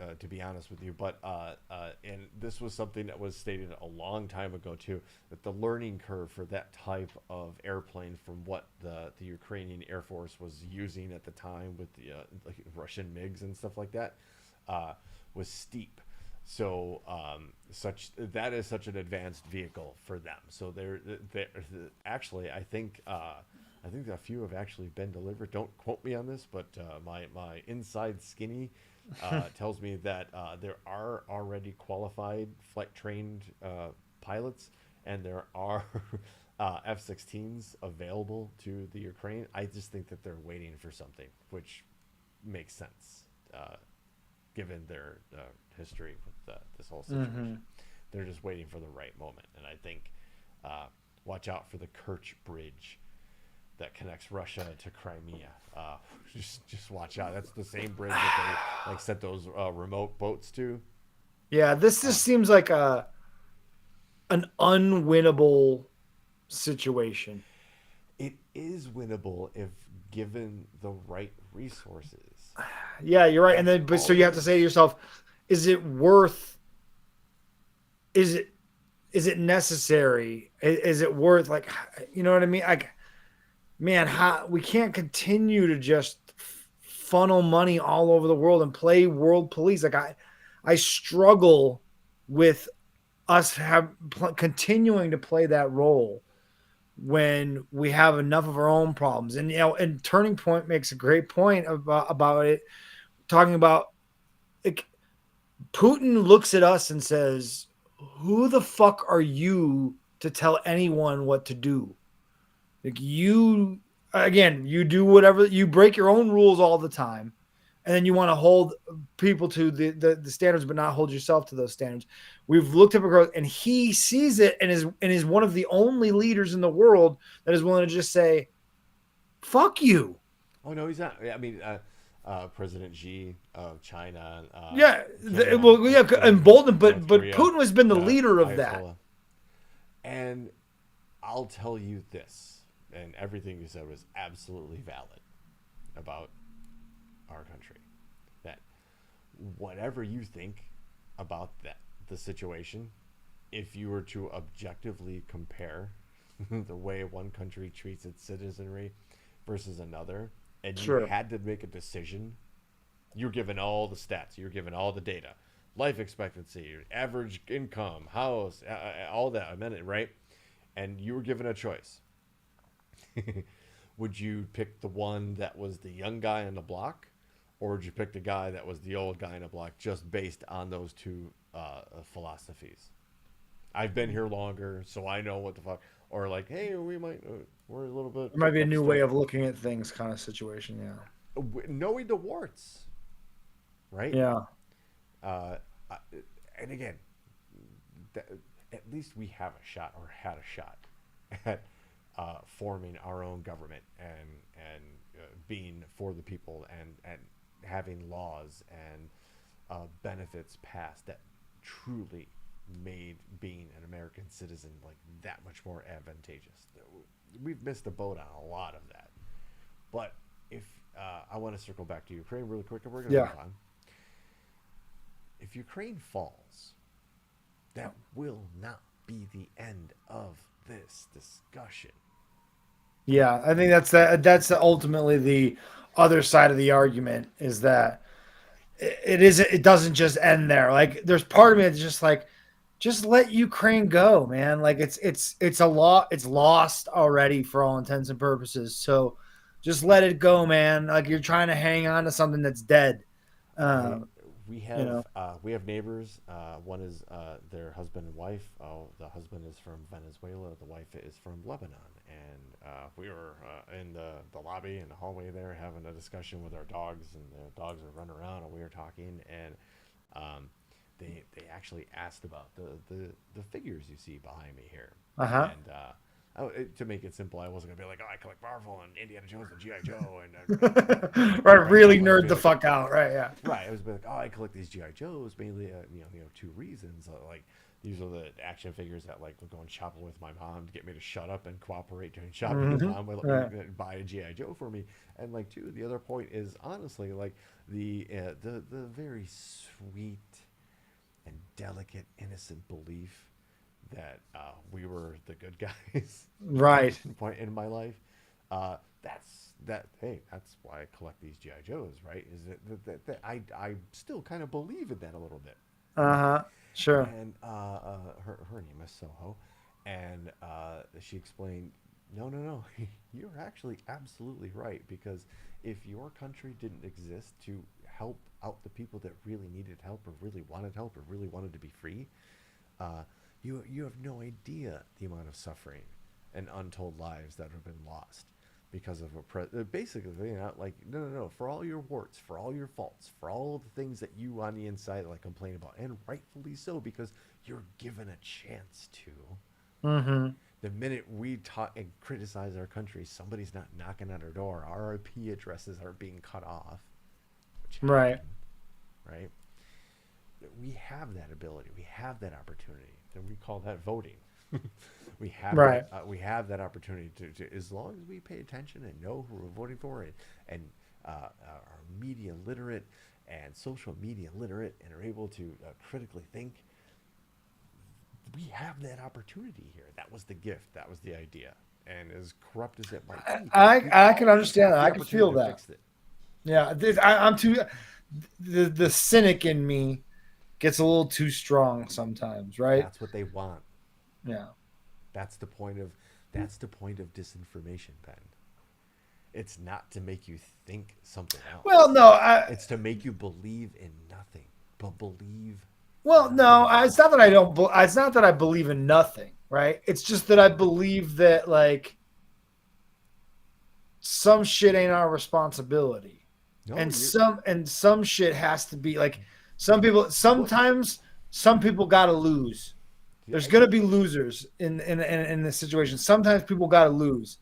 honest with you, but and this was something that was stated a long time ago too, that the learning curve for that type of airplane from what the Ukrainian Air Force was using at the time with the like Russian MiGs and stuff like that was steep. So that is such an advanced vehicle for them. So they're actually, I think a few have actually been delivered. Don't quote me on this, but my inside skinny tells me that there are already qualified flight trained pilots, and there are F-16s available to the Ukraine. I just think that they're waiting for something, which makes sense given their history with this whole situation. Mm-hmm. They're just waiting for the right moment, and I think watch out for the Kerch Bridge that connects Russia to Crimea. Just watch out. That's the same bridge that they like sent those remote boats to.
Yeah, this just seems like an unwinnable situation.
It is winnable if given the right resources.
Yeah, you're right. And then, but so you have to say to yourself, is it necessary? Is it worth, like, you know what I mean? Like, man, we can't continue to just funnel money all over the world and play world police. Like I struggle with us continuing to play that role when we have enough of our own problems. And, you know, and Turning Point makes a great point about it, talking about, like, Putin looks at us and says, who the fuck are you to tell anyone what to do? Like, you do whatever, you break your own rules all the time, and then you want to hold people to the standards, but not hold yourself to those standards. We've looked up across, and he sees it and is one of the only leaders in the world that is willing to just say, "Fuck you."
Oh no, he's not. I mean, President Xi of China.
Emboldened, but Putin has been the leader of that.
And I'll tell you this, and everything you said was absolutely valid about our country. That whatever you think about the situation, if you were to objectively compare the way one country treats its citizenry versus another, and you had to make a decision, you're given all the stats, you're given all the data, life expectancy, average income, house, all that, I meant it, right? And you were given a choice. Would you pick the one that was the young guy on the block, or would you pick the guy that was the old guy on the block, just based on those two philosophies? I've been here longer, so I know what the fuck. Or like, hey, we might We're a little bit.
It might be a new way of looking at things, kind of situation. Yeah.
Knowing the warts, right?
Yeah.
And again, at least we have a shot, or had a shot, at forming our own government and being for the people and having laws and benefits passed that truly made being an American citizen like that much more advantageous. We've missed the boat on a lot of that. But if I want to circle back to Ukraine really quick, and we're going to move on. If Ukraine falls, that will not be the end of this discussion.
Yeah, I think that's ultimately the other side of the argument, is that it doesn't just end there. Like, there's part of me that's just like, just let Ukraine go, man. Like, it's lost already for all intents and purposes. So just let it go, man. Like, you're trying to hang on to something that's dead.
We have neighbors. One is their husband and wife. The husband is from Venezuela. The wife is from Lebanon. And we were in the lobby, in the hallway there, having a discussion with our dogs, and the dogs are running around, and we were talking, and they actually asked about the figures you see behind me here. And to make it simple, I wasn't gonna be like, oh, I collect Marvel and Indiana Jones and G.I. Joe and
right, really nerd the fuck out, right? Yeah,
right. I was like, oh, I collect these G.I. Joes mainly, two reasons. Like, these are the action figures that like would go and shopping with my mom to get me to shut up and cooperate during shopping. Mm-hmm. Mom would let me buy a G.I. Joe for me. And like, too, the other point is honestly like the very sweet and delicate, innocent belief that we were the good guys,
right?
Point in my life. That's why I collect these GI Joes, right? Is that I still kind of believe in that a little bit.
Sure.
And her name is Soho, and she explained, no, you're actually absolutely right, because if your country didn't exist to help out the people that really needed help, or really wanted to be free, you have no idea the amount of suffering and untold lives that have been lost because of basically, like, no, for all your warts, for all your faults, for all of the things that you on the inside like complain about, and rightfully so, because you're given a chance to. Mm-hmm. The minute we talk and criticize our country, somebody's not knocking at our door. Our IP addresses are being cut off.
Right.
Right. We have that ability. We have that opportunity, and we call that voting. We have we have that opportunity to, as long as we pay attention and know who we're voting for, and are media literate and social media literate, and are able to critically think. We have that opportunity here. That was the gift. That was the idea. And as corrupt as it might be,
I can understand that. I can feel that. Yeah, I'm too. The cynic in me gets a little too strong sometimes, right?
That's what they want.
Yeah.
That's the point of disinformation, Ben. It's not to make you think something else.
Well, no,
it's to make you believe in nothing, but believe.
Well, no, it's not that I don't. It's not that I believe in nothing, right? It's just that I believe that like some shit ain't our responsibility, and some shit has to be like some people. Sometimes some people gotta lose. There's gonna be losers in this situation. Sometimes people gotta lose,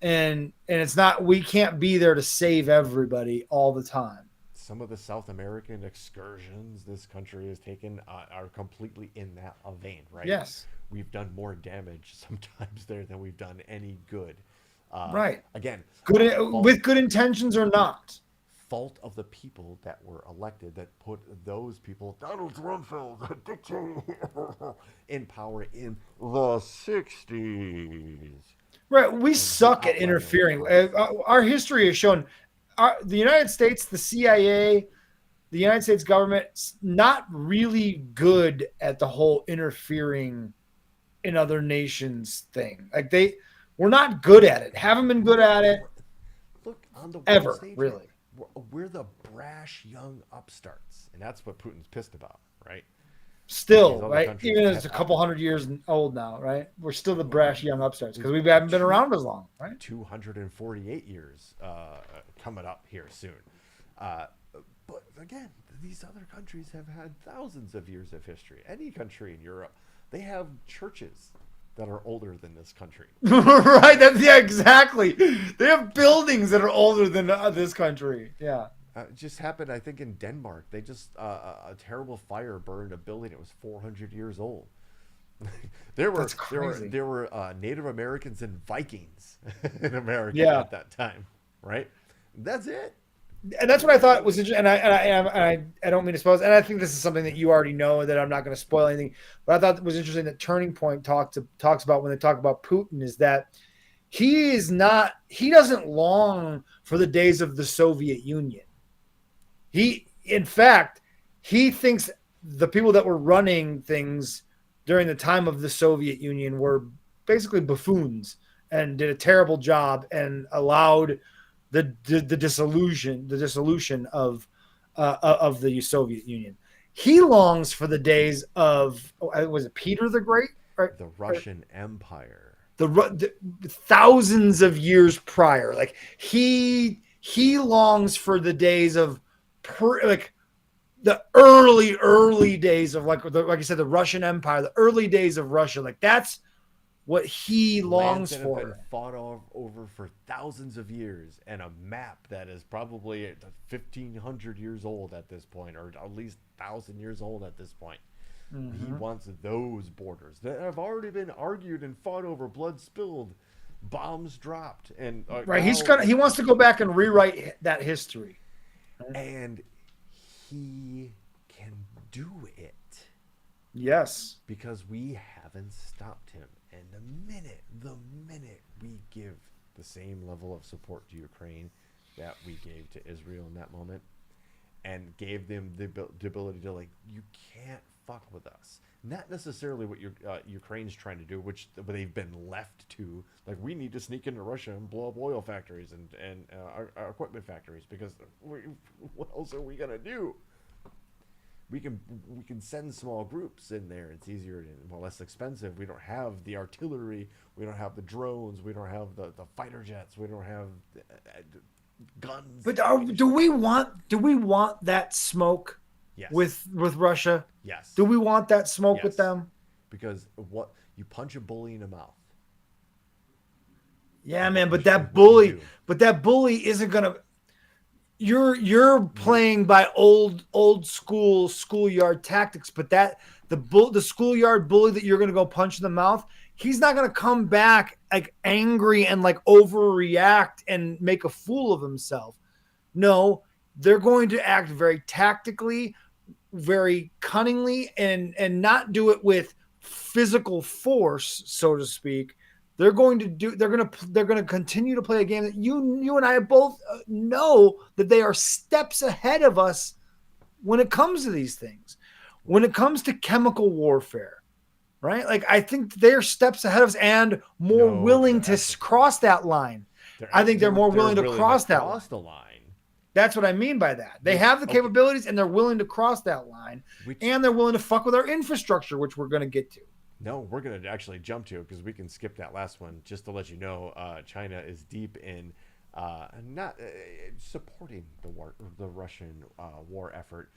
and it's not. We can't be there to save everybody all the time.
Some of the South American excursions this country has taken are completely in that vein, right?
Yes.
We've done more damage sometimes there than we've done any good.
Right.
Again,
with good intentions or not.
Fault of the people that were elected that put those people, Donald Rumsfeld, the dictator, in power in the 60s.
Right. We suck at interfering. Our history has shown the United States, the CIA, the United States government, not really good at the whole interfering in other nations thing. Like we're not good at it. Haven't been good at it.
Look, on the
ever
stage,
really.
We're the brash young upstarts, and that's what Putin's pissed about, right?
Still, right? Even as it's a couple hundred years old now, right? We're still the brash young upstarts because we haven't been around as long, right?
248 years coming up here soon. But again, these other countries have had thousands of years of history. Any country in Europe, they have churches that are older than this country.
Right? Yeah, exactly. They have buildings that are older than this country. Yeah.
It just happened, I think, in Denmark. They just a terrible fire burned a building that was 400 years old. there were Native Americans and Vikings in America at that time, right? That's it.
And that's what I thought was interesting. And I don't mean to spoil, and I think this is something that you already know that I'm not going to spoil anything. But I thought it was interesting that Turning Point talks about when they talk about Putin is that he doesn't long for the days of the Soviet Union. In fact, he thinks the people that were running things during the time of the Soviet Union were basically buffoons and did a terrible job and allowed the dissolution of the Soviet Union. He longs for the days of was it Peter the Great? Right?
The Russian Empire.
The thousands of years prior, like he longs for the days of like the early days of like you said, the Russian Empire, the early days of Russia. Like that's what he longs for.
Have been fought over for thousands of years, and a map that is probably 1,500 years old at this point, or at least 1,000 years old at this point. Mm-hmm. He wants those borders that have already been argued and fought over, blood spilled, bombs dropped, and
right. He wants to go back and rewrite that history.
And he can do it.
Yes.
Because we haven't stopped him. And the minute we give the same level of support to Ukraine that we gave to Israel in that moment, and gave them the ability to, like, you can't fuck with us. Not necessarily what Ukraine's trying to do, which they've been left to. Like, we need to sneak into Russia and blow up oil factories and our equipment factories, because what else are we gonna do? We can send small groups in there. It's easier and less expensive. We don't have the artillery. We don't have the drones. We don't have the fighter jets. We don't have guns.
But do we want that smoke?
Yes.
With Russia?
Yes.
Do we want that smoke with them?
Because what you punch a bully in the mouth.
Yeah, man, but that bully isn't gonna. You're playing by old school schoolyard tactics, but the schoolyard bully that you're gonna go punch in the mouth, he's not gonna come back like angry and like overreact and make a fool of himself. No, they're going to act very tactically, very cunningly, and not do it with physical force, so to speak. They're going to continue to play a game that you and I both know that they are steps ahead of us when it comes to these things. When it comes to chemical warfare, right? Like, I think they're steps ahead of us and more willing to cross that line. I think they're more willing to cross that line. That's what I mean by that. They have the capabilities and they're willing to cross that line, and they're willing to fuck with our infrastructure, which we're going to get to.
No, we're going to actually jump to it because we can skip that last one. Just to let you know, China is deep in not supporting the Russian war effort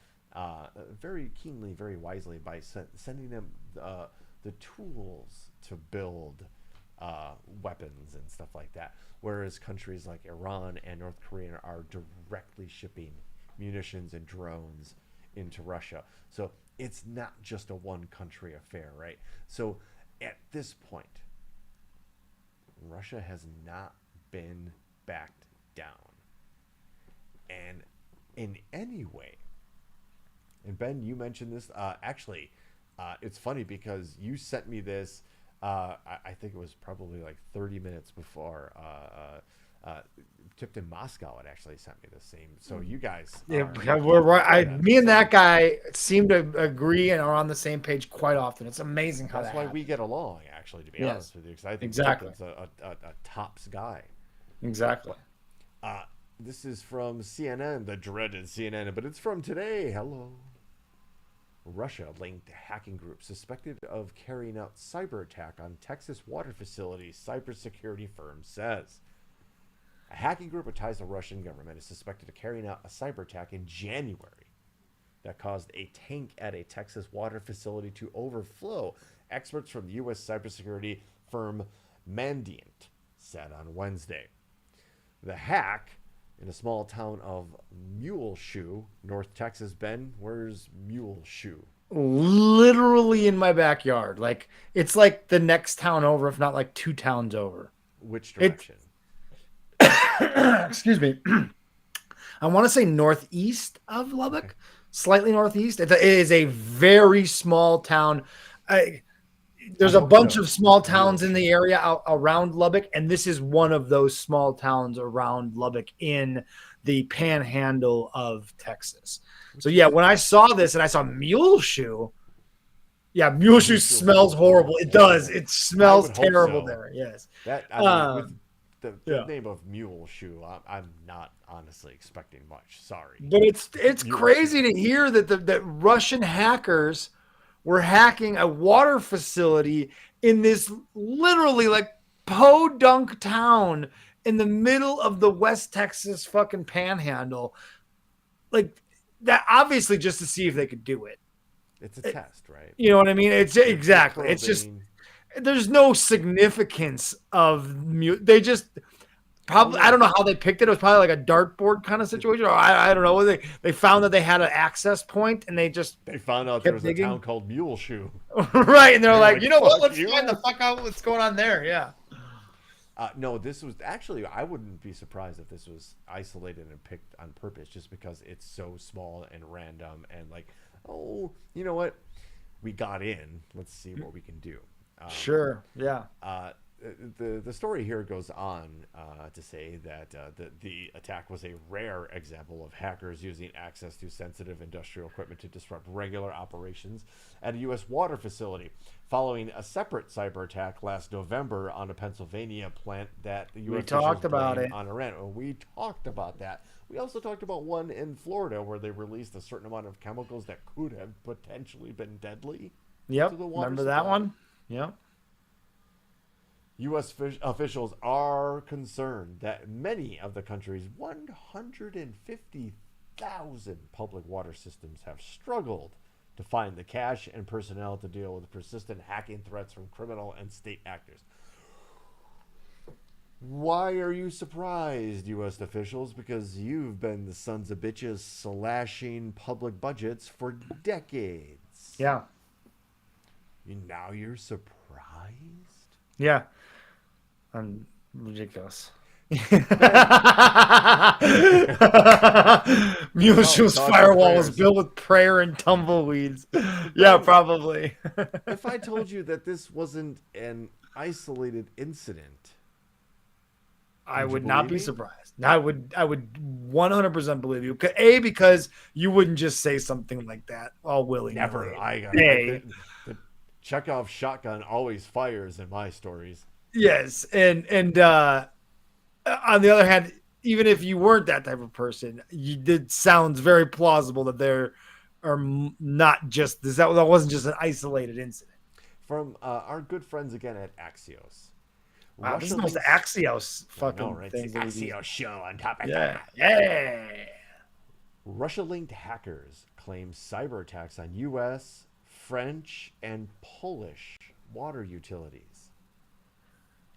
very keenly, very wisely by sending them the tools to build weapons and stuff like that. Whereas countries like Iran and North Korea are directly shipping munitions and drones into Russia. So it's not just a one country affair, right? So at this point, Russia has not been backed down. And in any way, and Ben, you mentioned this, actually, it's funny because you sent me this, I think it was probably like 30 minutes before Tipped in Moscow had actually sent me the same. So you guys,
we're right. Me and that guy seem to agree and are on the same page quite often. It's amazing how
that's why we get along. Actually, to be honest with you, because I think Tippin's a tops guy.
Exactly.
This is from CNN, the dreaded CNN, but it's from today. Hello. Russia-linked hacking group suspected of carrying out cyber attack on Texas water facilities, cybersecurity firm says. A hacking group with ties to the Russian government is suspected of carrying out a cyber attack in January that caused a tank at a Texas water facility to overflow. Experts from the U.S. cybersecurity firm Mandiant said on Wednesday. The hack in a small town of Muleshoe, North Texas. Ben, where's Muleshoe?
Literally in my backyard. Like, it's like the next town over, if not like 2 towns over.
Which direction?
Excuse me. I want to say northeast of Lubbock, okay. Slightly northeast. It is a very small town. There's a bunch of small towns in the area around Lubbock, and this is one of those small towns around Lubbock in the panhandle of Texas. So, yeah, when I saw this and I saw Muleshoe, Muleshoe smells horrible. It does. It smells terrible there. Yes.
That with the name of Muleshoe, I'm not honestly expecting much. Sorry.
But it's crazy to hear that Russian hackers were hacking a water facility in this literally like podunk town in the middle of the West Texas fucking panhandle. Like that, obviously just to see if they could do it.
It's a test, right?
You know what I mean? It's exactly. It's just, there's no significance of they just probably, I don't know how they picked it. It was probably like a dartboard kind of situation, or I don't know. They found that they had an access point, and they
found out there was a town called Muleshoe,
right? And they're like, you know what? Let's find the fuck out what's going on there. Yeah.
No, this was actually, I wouldn't be surprised if this was isolated and picked on purpose, just because it's so small and random, and like, oh, you know what? We got in. Let's see what we can do.
Sure. Yeah.
The story here goes on to say that the attack was a rare example of hackers using access to sensitive industrial equipment to disrupt regular operations at a U.S. water facility, following a separate cyber attack last November on a Pennsylvania plant that the U.S.
talked about it
on Iran. We talked about that. We also talked about one in Florida where they released a certain amount of chemicals that could have potentially been deadly.
Yep. Remember that one? Yep.
U.S. officials are concerned that many of the country's 150,000 public water systems have struggled to find the cash and personnel to deal with persistent hacking threats from criminal and state actors. Why are you surprised, U.S. officials? Because you've been the sons of bitches slashing public budgets for decades.
Yeah.
Now you're surprised?
Yeah. I'm ridiculous. Muleshoe's firewall was built with prayer and tumbleweeds. Yeah, probably.
If I told you that this wasn't an isolated incident,
I would not be surprised. I would 100% believe you. A, because you wouldn't just say something like that all willy-nilly.
Never. The Chekhov shotgun always fires in my stories.
Yes, and on the other hand, even if you weren't that type of person, it sounds very plausible that there are not just this. That wasn't just an isolated incident.
From our good friends again at Axios.
Wow, this is the most Axios fucking
right? Thing. It's the Axios show on top of
that. Yeah.
Russia-linked hackers claim cyber attacks on U.S., French, and Polish water utilities.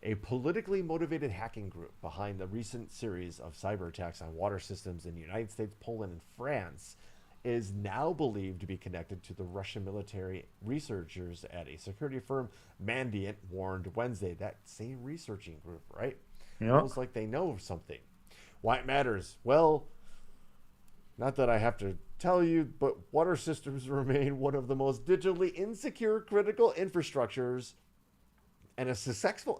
A politically motivated hacking group behind the recent series of cyber attacks on water systems in the United States, Poland, and France is now believed to be connected to the Russian military. Researchers at a security firm, Mandiant, warned Wednesday. That same researching group, right?
Yeah.
Feels like they know something. Why it matters? Well, not that I have to tell you, but water systems remain one of the most digitally insecure critical infrastructures. And a successful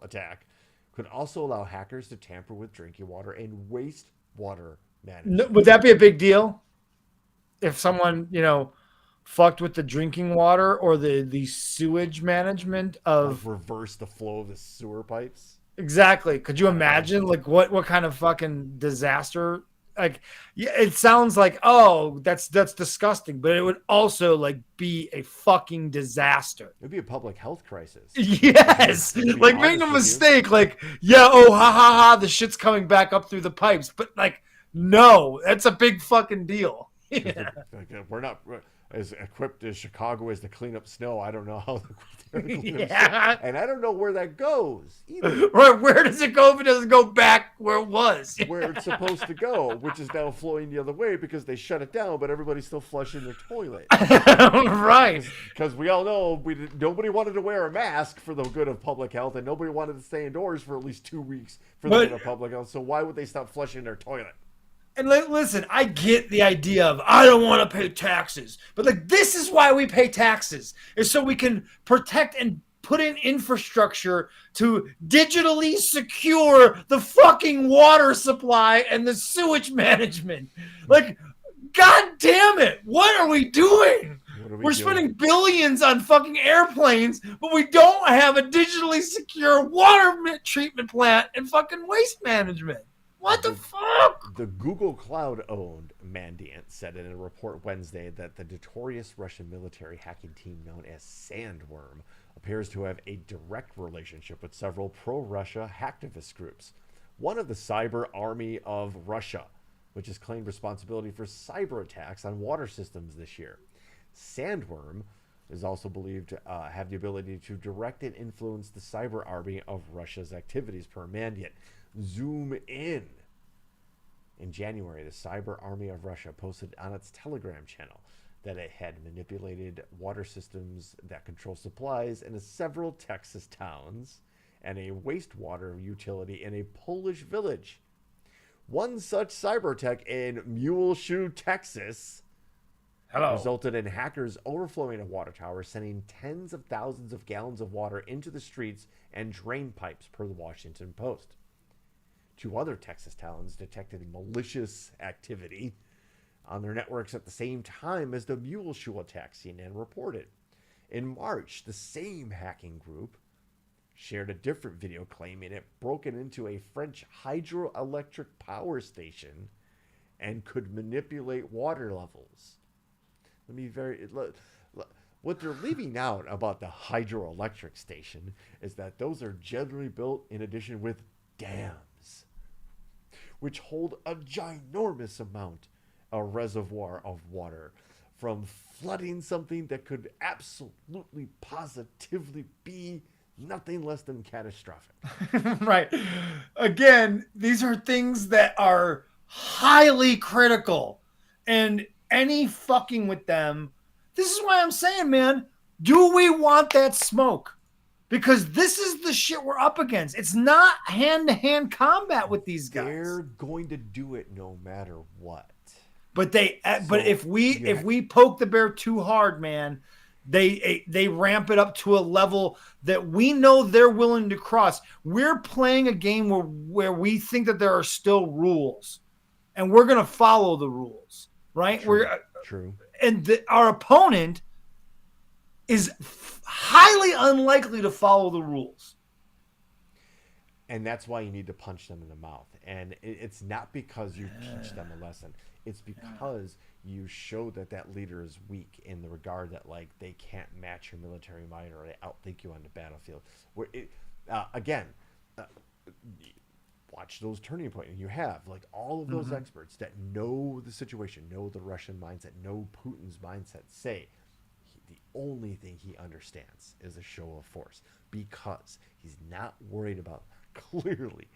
attack could also allow hackers to tamper with drinking water and wastewater management.
Would that be a big deal? If someone, fucked with the drinking water or the sewage management of...
Like reverse the flow of the sewer pipes?
Exactly. Could you imagine what kind of fucking disaster like, yeah, it sounds like, oh, that's disgusting, but it would also like be a fucking disaster.
It'd be a public health crisis.
Yes, like make no mistake, like, yeah, oh, ha ha ha, the shit's coming back up through the pipes, but like, no, that's a big fucking deal. Yeah.
We're not as equipped as Chicago is to clean up snow. I don't know how they're clean up
Yeah.
snow. And I don't know where that goes either.
Right, where does it go if it doesn't go back where it was?
Where it's supposed to go, which is now flowing the other way because they shut it down, but everybody's still flushing their toilet.
Right.
Because we all know nobody wanted to wear a mask for the good of public health, and nobody wanted to stay indoors for at least 2 weeks for the good of public health. So why would they stop flushing their toilet?
And listen, I get the idea of I don't want to pay taxes, but like this is why we pay taxes, is so we can protect and put in infrastructure to digitally secure the fucking water supply and the sewage management. Like, God damn it, what are we doing? We're spending billions on fucking airplanes, but we don't have a digitally secure water treatment plant and fucking waste management. What the fuck?
The Google Cloud-owned Mandiant said in a report Wednesday that the notorious Russian military hacking team known as Sandworm appears to have a direct relationship with several pro-Russia hacktivist groups. One of the Cyber Army of Russia, which has claimed responsibility for cyber attacks on water systems this year. Sandworm is also believed to have the ability to direct and influence the Cyber Army of Russia's activities, per Mandiant. Zoom in. In January, the Cyber Army of Russia posted on its Telegram channel that it had manipulated water systems that control supplies in several Texas towns and a wastewater utility in a Polish village. One such cyber attack in Muleshoe, Texas, resulted in hackers overflowing a water tower, sending tens of thousands of gallons of water into the streets and drain pipes, per the Washington Post. 2 other Texas towns detected malicious activity on their networks at the same time as the Muleshoe attack, CNN reported. In March, the same hacking group shared a different video claiming it broken into a French hydroelectric power station and could manipulate water levels. What they're leaving out about the hydroelectric station is that those are generally built in addition with dams, which hold a ginormous amount, a reservoir of water, from flooding something that could absolutely, positively be nothing less than catastrophic.
Right. Again, these are things that are highly critical, and any fucking with them. This is why I'm saying, man, do we want that smoke? Because this is the shit we're up against. It's not hand-to-hand combat with these guys.
They're going to do it no matter what.
But if we poke the bear too hard, man, they ramp it up to a level that we know they're willing to cross. We're playing a game where we think that there are still rules, and we're going to follow the rules, right?
True.
And our opponent is highly unlikely to follow the rules.
And that's why you need to punch them in the mouth. And it's not because you teach them a lesson. It's because you show that leader is weak in the regard that, like, they can't match your military might or they outthink you on the battlefield. Watch those Turning Point. And you have, like, all of those experts that know the situation, know the Russian mindset, know Putin's mindset, say the only thing he understands is a show of force, because he's not worried about clearly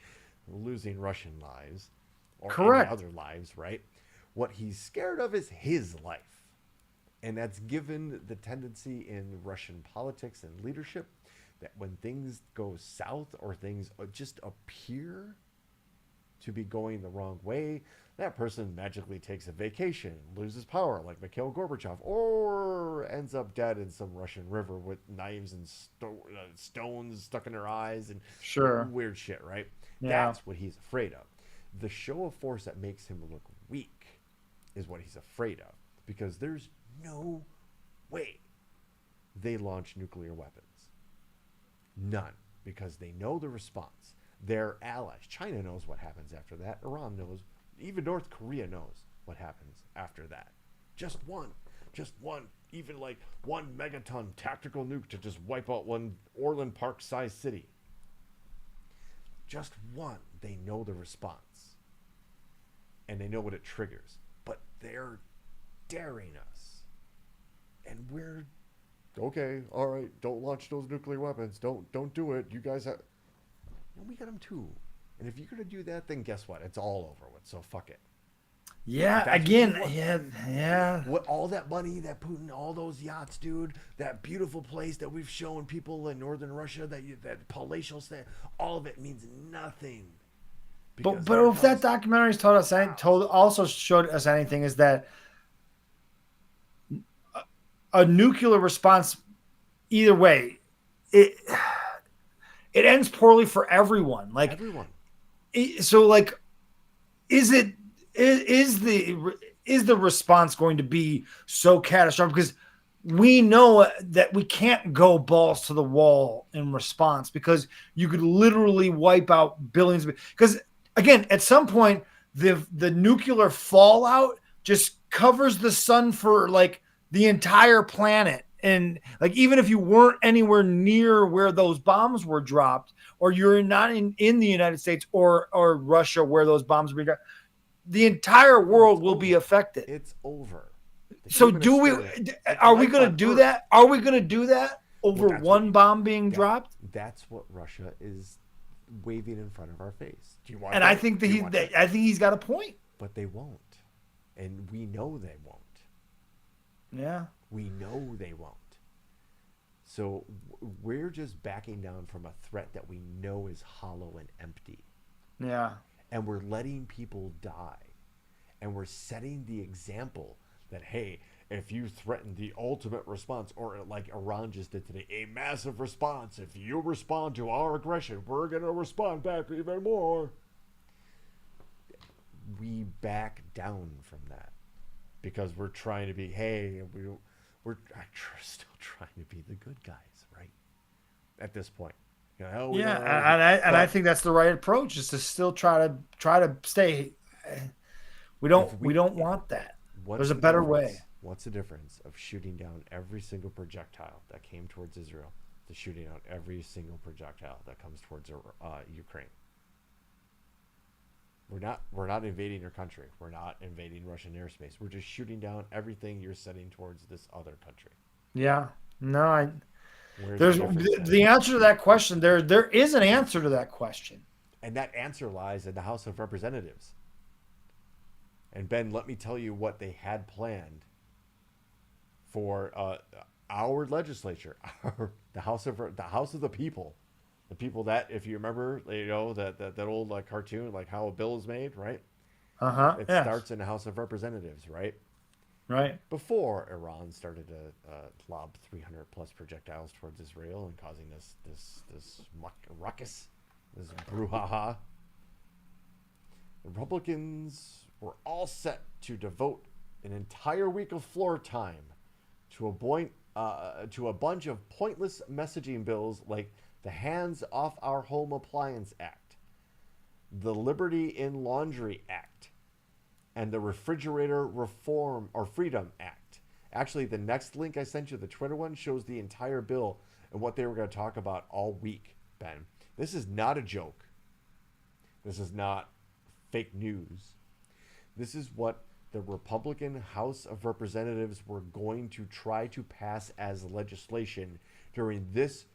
losing Russian lives or any other lives, right? What he's scared of is his life. And that's given the tendency in Russian politics and leadership that when things go south or things just appear to be going the wrong way, that person magically takes a vacation, loses power like Mikhail Gorbachev, or ends up dead in some Russian river with knives and stones stuck in their eyes and weird shit, right? Yeah. That's what he's afraid of. The show of force that makes him look weak is what he's afraid of, because there's no way they launch nuclear weapons. None, because they know the response. Their allies. China knows what happens after that. Iran knows Even North Korea knows what happens after that. Just one, even like one megaton tactical nuke to just wipe out one Orland Park-sized city. Just one. They know the response. And they know what it triggers. But they're daring us. And we're, okay, all right, don't launch those nuclear weapons. Don't do it. You guys have... And we got them too. And if you're going to do that, then guess what? It's all over with. So fuck it.
Yeah, again, yeah.
What, all that money that Putin, all those yachts, dude, that beautiful place that we've shown people in northern Russia, that palatial state, all of it means nothing.
But if that documentary's also showed us anything, is that a nuclear response, either way, it ends poorly for everyone. Like
everyone.
So, like, is the response going to be so catastrophic? Because we know that we can't go balls to the wall in response, because you could literally wipe out billions. Because again, at some point, the nuclear fallout just covers the sun for like the entire planet. And like, even if you weren't anywhere near where those bombs were dropped, or you're not in the United States or Russia where those bombs were dropped, the entire world will be affected.
It's over.
So are we going to do that? Are we going to do that over one bomb being dropped?
That's what Russia is waving in front of our face. Do you want?
And I think I think he's got a point.
But they won't, and we know they won't.
Yeah,
we know they won't. So we're just backing down from a threat that we know is hollow and empty.
Yeah.
And we're letting people die. And we're setting the example that, hey, if you threaten the ultimate response, or like Iran just did today, a massive response, if you respond to our aggression, we're going to respond back even more. We back down from that because we're trying to be, hey, we're still trying to be the good guys, right? At this point. You know,
I think that's the right approach, is to still try to stay. We don't want that. There's a better way.
What's the difference of shooting down every single projectile that came towards Israel to shooting out every single projectile that comes towards Ukraine? We're not invading your country. We're not invading Russian airspace. We're just shooting down everything you're sending towards this other country.
Yeah. No, there's the answer to that question. There is an answer to that question.
And that answer lies in the House of Representatives. And Ben, let me tell you what they had planned for our legislature, the House of the People. The people that, if you remember, you know, that old cartoon, like how a bill is made, right? It starts in the House of Representatives, right?
Right.
Before Iran started to lob 300 plus projectiles towards Israel and causing this ruckus, this brouhaha. The Republicans were all set to devote an entire week of floor time to a bunch of pointless messaging bills like the Hands Off Our Home Appliance Act, the Liberty in Laundry Act, and the Refrigerator Reform or Freedom Act. Actually, the next link I sent you, the Twitter one, shows the entire bill and what they were going to talk about all week, Ben. This is not a joke. This is not fake news. This is what the Republican House of Representatives were going to try to pass as legislation during this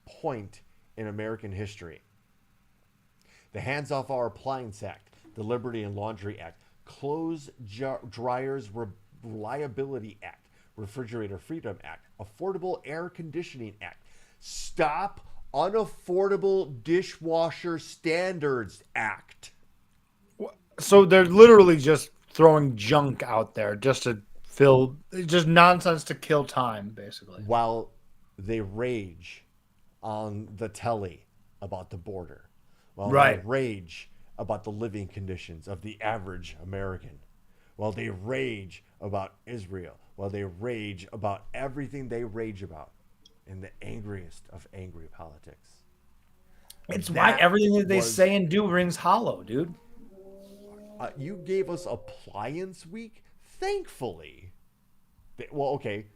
point in American history. The Hands Off Our Appliance Act, the Liberty and Laundry Act, Clothes Dryers Reliability Act, Refrigerator Freedom Act, Affordable Air Conditioning Act, Stop Unaffordable Dishwasher Standards Act.
So they're literally just throwing junk out there just to fill, just nonsense to kill time, basically.
While they rage on the telly about the border. While they rage about the living conditions of the average American. While they rage about Israel. While they rage about everything they rage about in the angriest of angry politics.
It's why everything that they say and do rings hollow, dude.
You gave us Appliance Week. Thankfully, well, okay,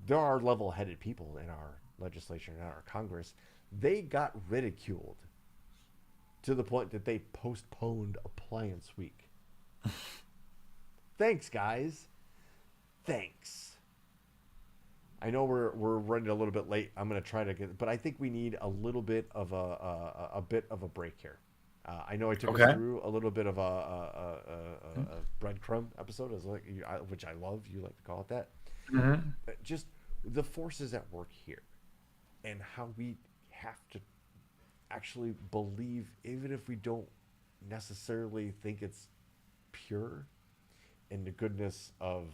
there are level-headed people in our legislature and in our Congress. They got ridiculed to the point that they postponed Appliance Week. Thanks, guys. Thanks. I know we're running a little bit late. I'm going to try to get, but I think we need a little bit of a bit of a break here. I know I took us through a little bit of a breadcrumb episode, which I love. You like to call it that. Mm-hmm. Just the forces at work here, and how we have to actually believe, even if we don't necessarily think it's pure, in the goodness of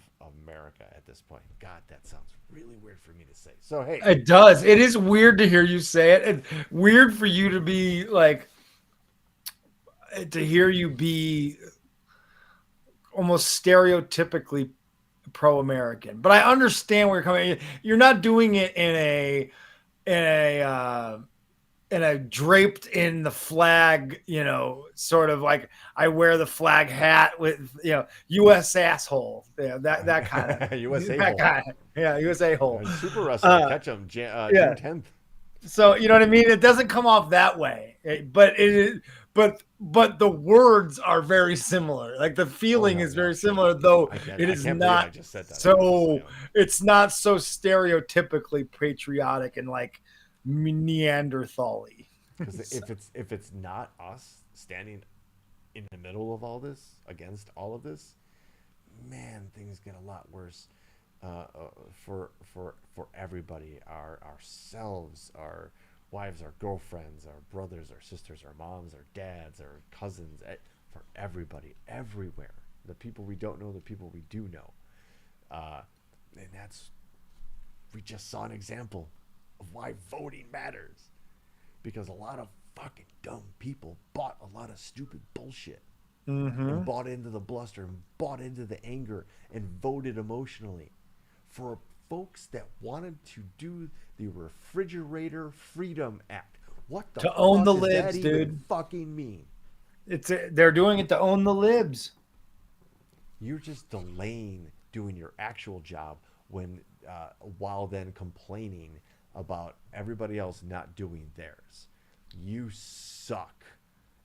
America at this point. God, that sounds really weird for me to say. So, hey.
It does. It is weird to hear you say it. It's weird for you to be like, to hear you be almost stereotypically pro-American. But I understand where you're coming. You're not doing it in a draped in the flag, sort of like I wear the flag hat with, U.S. asshole, that kind of
U.S.
U.S. a-hole.
Super wrestler, catch him, June 10th.
So you know what I mean? It doesn't come off that way, but the words are very similar. Like the feeling is very similar, though it is not so. It's not so stereotypically patriotic and like Neanderthal-y.
Because if it's not us standing in the middle of all this, against all of this, man, things get a lot worse for everybody. Ourselves, our wives, our girlfriends, our brothers, our sisters, our moms, our dads, our cousins, for everybody, everywhere. The people we don't know, the people we do know. And we just saw an example of why voting matters. Because a lot of fucking dumb people bought a lot of stupid bullshit. Mm-hmm. And bought into the bluster and bought into the anger and voted emotionally for folks that wanted to do the Refrigerator Freedom Act. What the fuck
own the
does
libs,
that even
dude?
Fucking mean?
They're doing it to own the libs.
You're just delaying doing your actual job while then complaining about everybody else not doing theirs. You suck,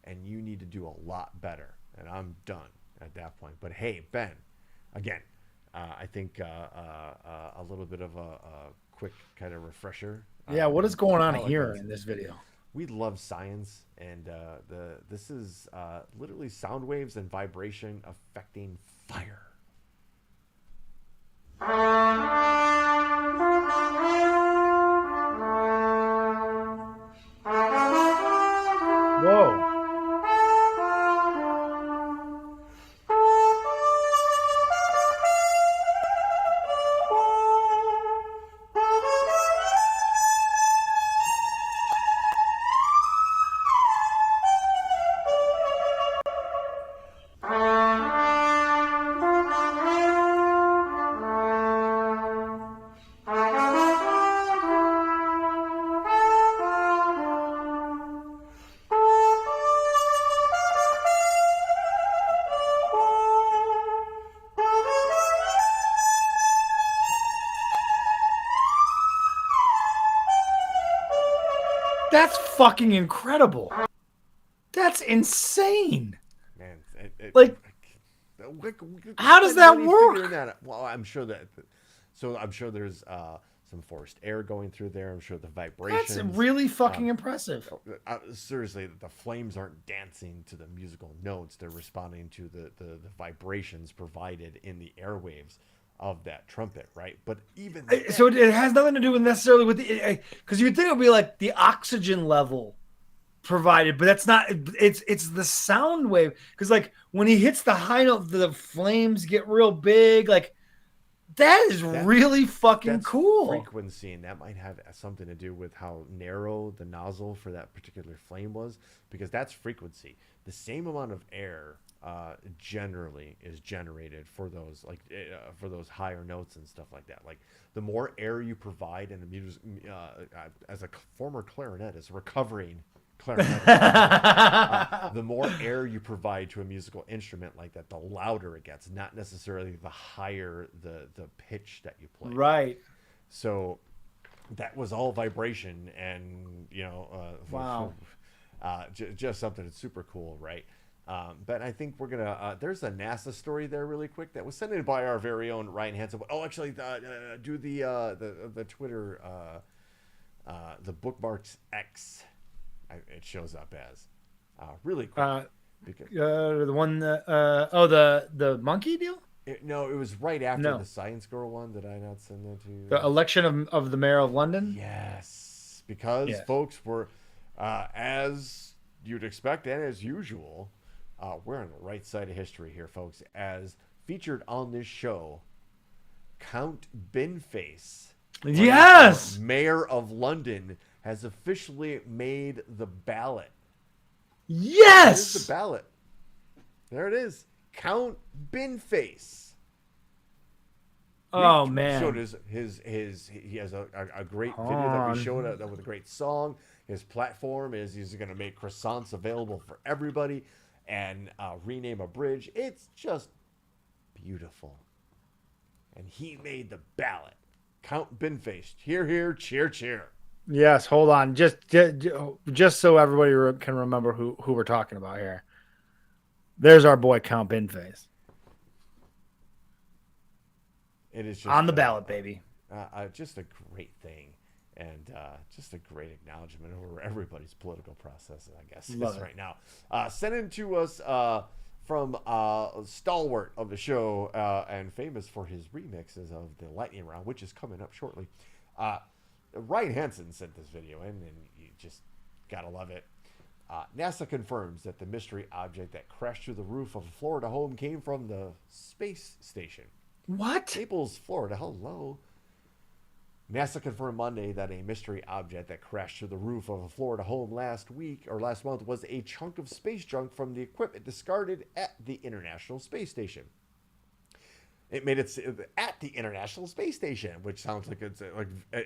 and you need to do a lot better. And I'm done at that point. But hey, Ben, again, I think a little bit of a quick kind of refresher.
Yeah, what is going on here in this video?
We love science, and this is literally sound waves and vibration affecting fire.
Whoa. That's fucking incredible. That's insane.
Man,
how does that work?
Well, I'm sure that. So I'm sure there's some forced air going through there. I'm sure the vibrations.
That's really fucking impressive.
Seriously, the flames aren't dancing to the musical notes. They're responding to the vibrations provided in the airwaves of that trumpet, right? But even
so, it has nothing to do with necessarily with the, because you'd think it would be like the oxygen level provided, but that's not. It's the sound wave, because like when he hits the high note, the flames get real big. Like that is really fucking cool.
Frequency, and that might have something to do with how narrow the nozzle for that particular flame was, because that's frequency. The same amount of air generally is generated for those for those higher notes and stuff like that. Like the more air you provide in the music, as a former clarinetist, recovering clarinet. The more air you provide to a musical instrument like that, the louder it gets, not necessarily the higher the pitch that you play.
Right.
So that was all vibration, and
wow.
Just something that's super cool, right? But I think we're gonna. There's a NASA story there, really quick, that was sent in by our very own Ryan Hansen. Oh, actually, do the Twitter, the bookmarks X. It shows up as really quick.
The one the monkey deal.
No, it was right after the Science Girl one. Did I not send that to you?
The election of the mayor of London?
Yes, because folks were, as you'd expect and as usual, we're on the right side of history here, folks. As featured on this show, Count Binface,
yes,
mayor of London, has officially made the ballot.
Yes!
Here's the ballot. There it is. Count Binface.
Oh, man.
Showed he has a great video that we showed with a great song. His platform is he's going to make croissants available for everybody and rename a bridge. It's just beautiful. And he made the ballot. Count Binface. Hear, hear, cheer, cheer.
Yes, hold on. Just so everybody can remember who we're talking about here. There's our boy Count Binface.
It is just
on the ballot, baby.
Just a great thing, and just a great acknowledgement over everybody's political process, I guess, right now. Sent in to us from stalwart of the show and famous for his remixes of the Lightning Round, which is coming up shortly. Ryan Hansen sent this video in, and you just gotta love it. NASA confirms that the mystery object that crashed through the roof of a Florida home came from the space station.
What?
Naples, Florida. Hello. NASA confirmed Monday that a mystery object that crashed through the roof of a Florida home last month was a chunk of space junk from the equipment discarded at the International Space Station. It made it at the International Space Station, which sounds like it's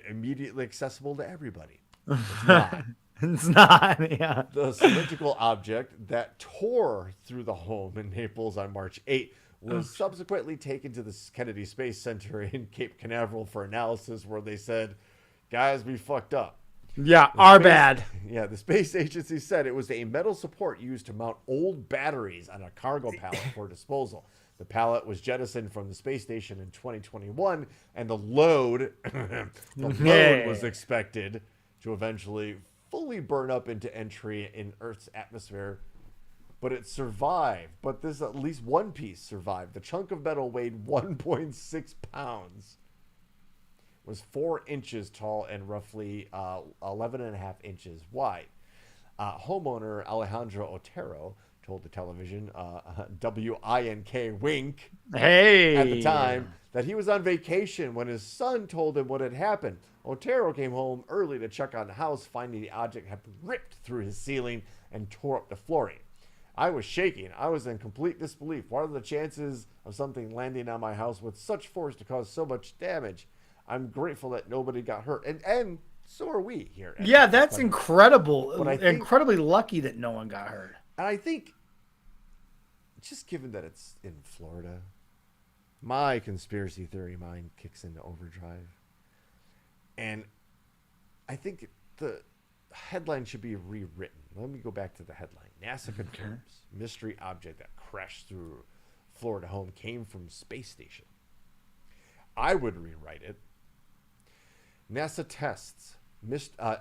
immediately accessible to everybody. It's not.
It's not, yeah.
The cylindrical object that tore through the home in Naples on March 8 was subsequently taken to the Kennedy Space Center in Cape Canaveral for analysis, where they said, guys, we fucked up.
Yeah, bad.
Yeah, the space agency said it was a metal support used to mount old batteries on a cargo pallet for disposal. The pallet was jettisoned from the space station in 2021, and the load was expected to eventually fully burn up into entry in Earth's atmosphere. But it survived. But this at least one piece survived. The chunk of metal weighed 1.6 pounds, was 4 inches tall, and roughly 11.5 inches wide. Homeowner Alejandro Otero told the television, WINK, wink, at the time, that he was on vacation when his son told him what had happened. Otero came home early to check on the house, finding the object had ripped through his ceiling and tore up the flooring. I was shaking. I was in complete disbelief. What are the chances of something landing on my house with such force to cause so much damage? I'm grateful that nobody got hurt. And so are we here.
Yeah, that's incredible. Incredibly lucky that no one got hurt.
And I think, just given that it's in Florida, my conspiracy theory mind kicks into overdrive. And I think the headline should be rewritten. Let me go back to the headline. NASA confirms mystery object that crashed through Florida home came from space station. I would rewrite it. NASA tests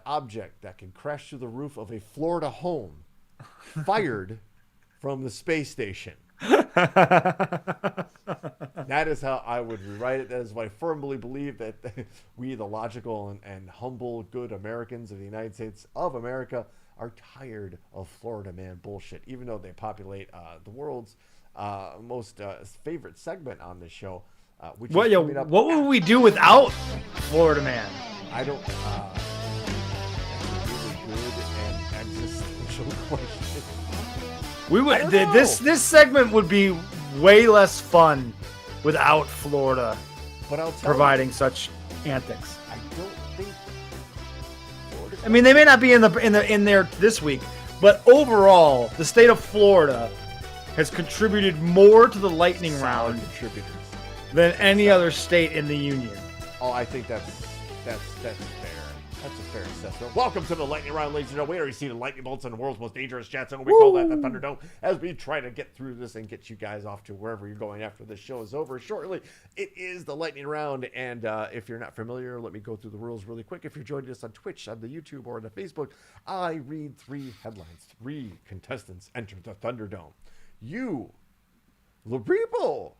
object that can crash through the roof of a Florida home fired from the space station. That is how I would rewrite it. That is why I firmly believe that we, the logical and humble, good Americans of the United States of America, are tired of Florida man bullshit, even though they populate the world's most favorite segment on this show.
What would we do without Florida man?
I don't. That's a really good and existential question.
We would. This segment would be way less fun without Florida
but I'll tell
providing such antics.
I don't think Florida's
I mean, they may not be in there this week, but overall, the state of Florida has contributed more to the lightning round than any other state in the union.
Oh, I think that's fair. That's a fair assessment. Welcome to the Lightning Round, ladies and gentlemen. We already see the lightning bolts in the world's most dangerous chat zone. We call that the Thunderdome. As we try to get through this and get you guys off to wherever you're going after this show is over shortly, it is the Lightning Round. And if you're not familiar, let me go through the rules really quick. If you're joining us on Twitch, on the YouTube, or on the Facebook, I read 3 headlines. 3 contestants enter the Thunderdome. You, the people,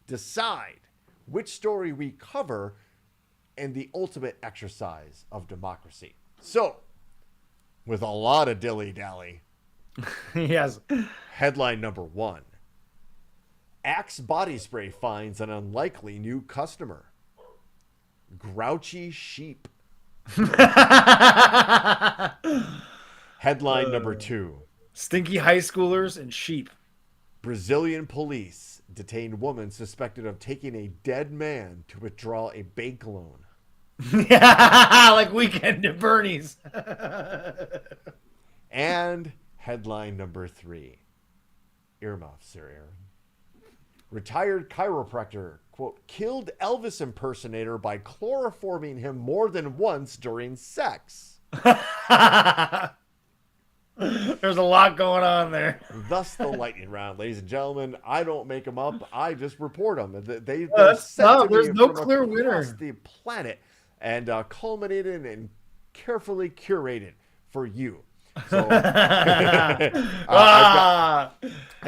decide which story we cover and the ultimate exercise of democracy. So, with a lot of dilly-dally.
Yes.
Headline number 1. Axe body spray finds an unlikely new customer. Grouchy sheep. Headline number 2.
Stinky high schoolers and sheep.
Brazilian police detain woman suspected of taking a dead man to withdraw a bank loan.
Like Weekend at Bernie's.
And headline number 3. Earmuffs, sir. Retired chiropractor, quote, killed Elvis impersonator by chloroforming him more than once during sex.
There's a lot going on there.
Thus the lightning round, ladies and gentlemen. I don't make them up. I just report them. There's
no clear winner.
The planet, and culminated and carefully curated for you. So I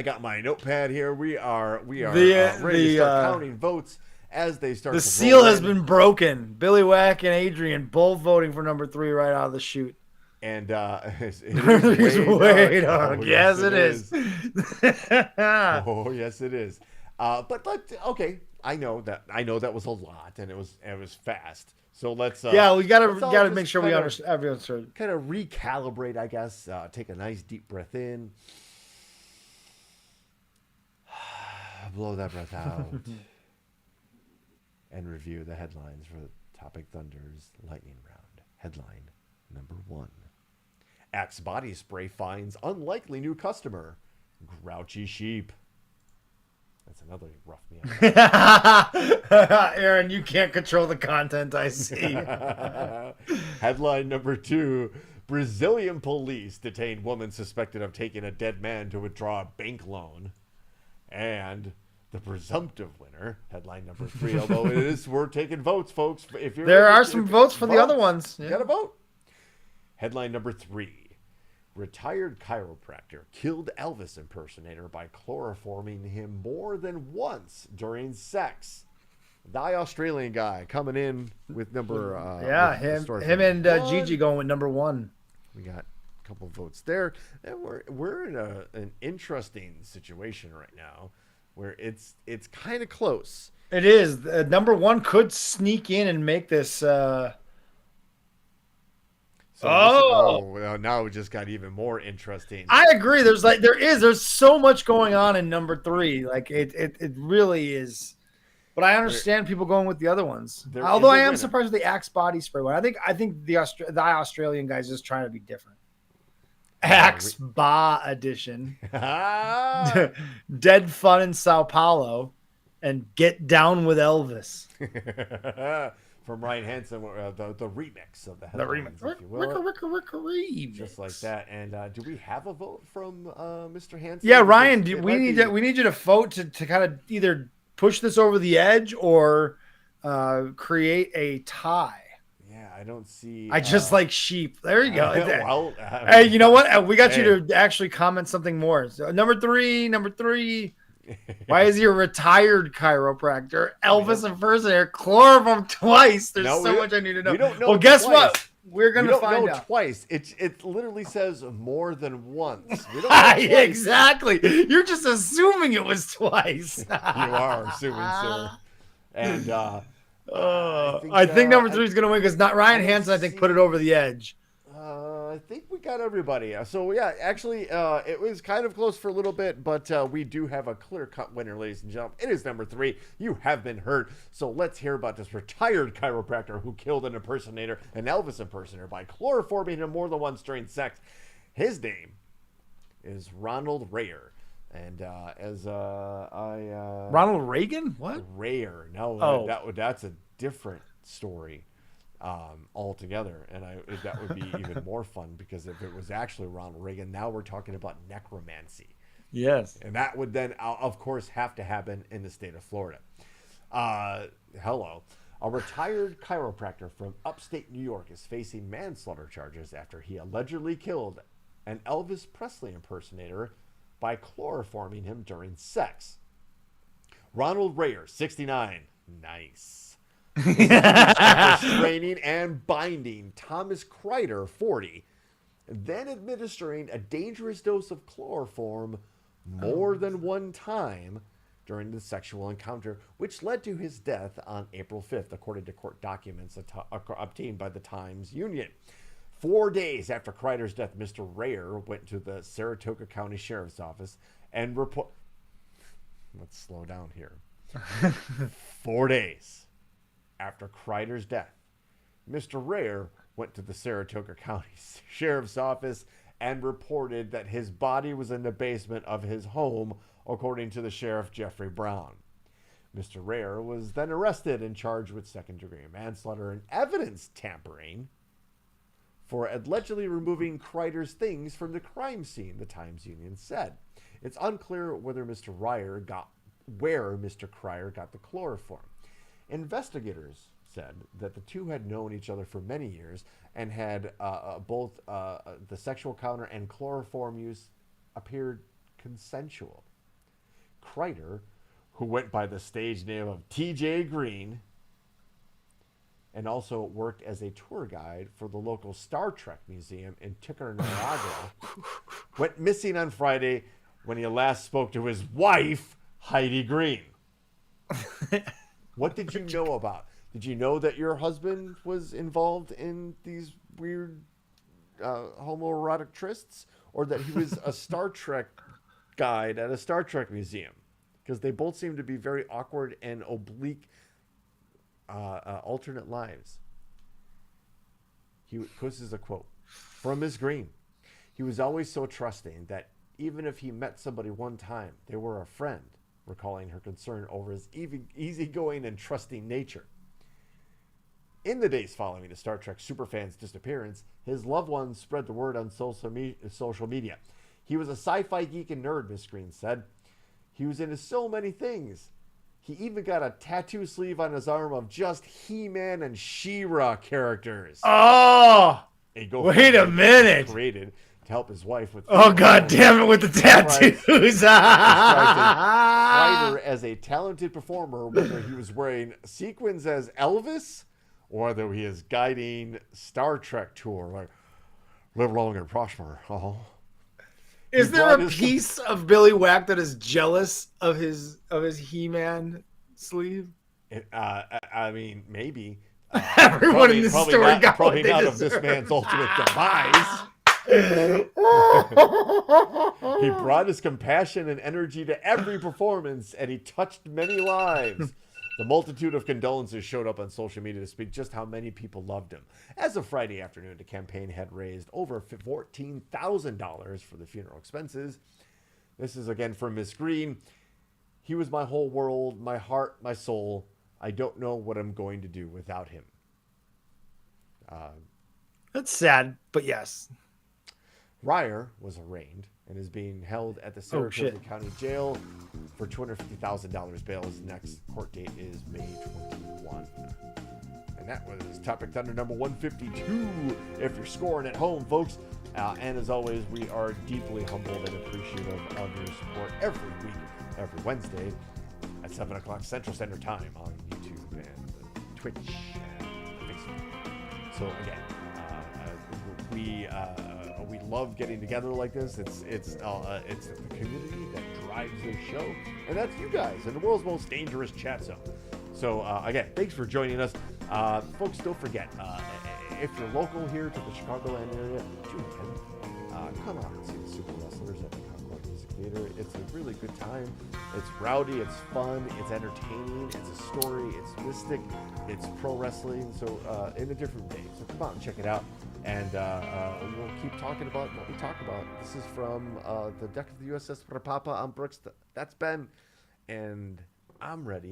got my notepad here. We are ready to start counting votes as they start.
The seal has been broken. Billy Wack and Adrian both voting for number 3 right out of the chute.
And it
is way dark. Oh, yes, it is.
Oh, yes, it is. But okay, I know that was a lot, and it was fast. So let's we gotta make sure we understand everyone. Kind of recalibrate, I guess. Take a nice deep breath in, blow that breath out, and review the headlines for the Topic Thunder's Lightning Round. Headline number 1. Axe body spray finds unlikely new customer. Grouchy sheep. That's another rough meal.
Aaron, you can't control the content, I see.
Headline number 2. Brazilian police detain woman suspected of taking a dead man to withdraw a bank loan. And the presumptive winner, headline number 3, although we're taking votes, folks.
There are some votes for the other ones.
Yeah. You got a vote. Headline number 3. Retired chiropractor killed Elvis impersonator by chloroforming him more than once during sex. The Australian guy coming in with number...
him and Gigi going with number 1.
We got a couple votes there. And we're in an interesting situation right now where it's kind of close.
It is. Number 1 could sneak in and make this...
now it just got even more interesting.
I agree. There's so much going on in number 3. Like it really is. But I understand people going with the other ones. Although I am surprised with the Axe body spray one. I think the Australian guy's just trying to be different. Axe Ba edition. Dead fun in Sao Paulo, and Get Down with Elvis.
From Ryan Hansen, the remix of the headlines, if you will.
Remix.
Just like that. And do we have a vote from Mr. Hansen?
Yeah, Ryan, we need you to vote to kind of either push this over the edge or create a tie.
Yeah, I don't see.
I just like sheep. There you go. Well, hey, you know what? We got you to actually comment something more. So number three. Why is he a retired chiropractor? Elvis impersonator, chloroform twice. There's so much I need to know.
We don't know.
Well, guess what? We're gonna find out
twice. It literally says more than once. We don't know twice.
Exactly. You're just assuming it was twice.
You are assuming, sir. And
I think number 3 is gonna win because not Ryan Hansen. I think put it over the edge.
I think we got everybody. So yeah, actually, it was kind of close for a little bit, but we do have a clear-cut winner, ladies and gentlemen. It is number 3. You have been heard. So let's hear about this retired chiropractor who killed an impersonator, an Elvis impersonator, by chloroforming him more than once during sex. His name is Ronald Rayer. And
Ronald Reagan? What?
Rayer. No, that's a different story altogether. And that would be even more fun, because if it was actually Ronald Reagan, now we're talking about necromancy.
Yes.
And that would then, of course, have to happen in the state of Florida. Hello. A retired chiropractor from upstate New York is facing manslaughter charges after he allegedly killed an Elvis Presley impersonator by chloroforming him during sex. Ronald Rayer, 69. Nice. Restraining and binding Thomas Kreider, 40, then administering a dangerous dose of chloroform more than one time during the sexual encounter, which led to his death on April 5th, according to court documents obtained by the Times Union. 4 days after Kreider's death, Mr. Rayer went to the Saratoga County Sheriff's Office and Let's slow down here. 4 days after Kreider's death, Mr. Rayer went to the Saratoga County Sheriff's Office and reported that his body was in the basement of his home, according to the sheriff, Jeffrey Brown. Mr. Rayer was then arrested and charged with second-degree manslaughter and evidence tampering for allegedly removing Kreider's things from the crime scene, the Times Union said. It's unclear whether Mr. Rayer where Mr. Kreider got the chloroform. Investigators said that the two had known each other for many years and had both the sexual encounter and chloroform use appeared consensual. Kreider, who went by the stage name of T.J. Green, and also worked as a tour guide for the local Star Trek museum in Ticonderoga, went missing on Friday when he last spoke to his wife, Heidi Green. What did you know about? Did you know that your husband was involved in these weird homoerotic trysts? Or that he was a Star Trek guide at a Star Trek museum? Because they both seem to be very awkward and oblique alternate lives. This is a quote from Ms. Green. He was always so trusting that even if he met somebody one time, they were a friend, recalling her concern over his easygoing and trusting nature. In the days following the Star Trek superfan's disappearance, his loved ones spread the word on social media. He was a sci-fi geek and nerd, Ms. Green said. He was into so many things. He even got a tattoo sleeve on his arm of just He-Man and She-Ra characters.
Oh! Wait a minute.
Created to help his wife with.
Oh, God damn it, with the tattoos.
Kreider as a talented performer, whether he was wearing sequins as Elvis or whether he is guiding Star Trek tour, like live long and prosper. Oh.
Is there a piece of Billy Whack that is jealous of his He-Man sleeve?
I mean, maybe.
Everyone in this story got
probably not of this man's ultimate demise. He brought his compassion and energy to every performance, and he touched many lives. The multitude of condolences showed up on social media to speak just how many people loved him. As of Friday afternoon, the campaign had raised over $14,000 for the funeral expenses. This is again from Miss Green. He was my whole world, my heart, my soul. I don't know what I'm going to do without him.
That's sad, but yes.
Rayer was arraigned and is being held at the Saratoga County Jail for $250,000 bail. His next court date is May 21. And that was Topic Thunder number 152. If you're scoring at home, folks. And as always, we are deeply humbled and appreciative of your support every week, every Wednesday at 7 o'clock Central Standard Time on YouTube and Twitch and Facebook. So again, we love getting together like this. It's the community that drives this show, and that's you guys in the world's most dangerous chat zone. So again, thanks for joining us, folks. Don't forget, if you're local here to the Chicagoland area, tune in. Come out and see the Super Wrestlers at the Concord Music Theater. It's a really good time. It's rowdy, it's fun, it's entertaining, it's a story, it's mystic, it's pro wrestling, so in a different way. So come out and check it out. And we'll keep talking about what we talk about. This is from the deck of the USS Rapapa. I'm Brooks. That's Ben. And I'm ready.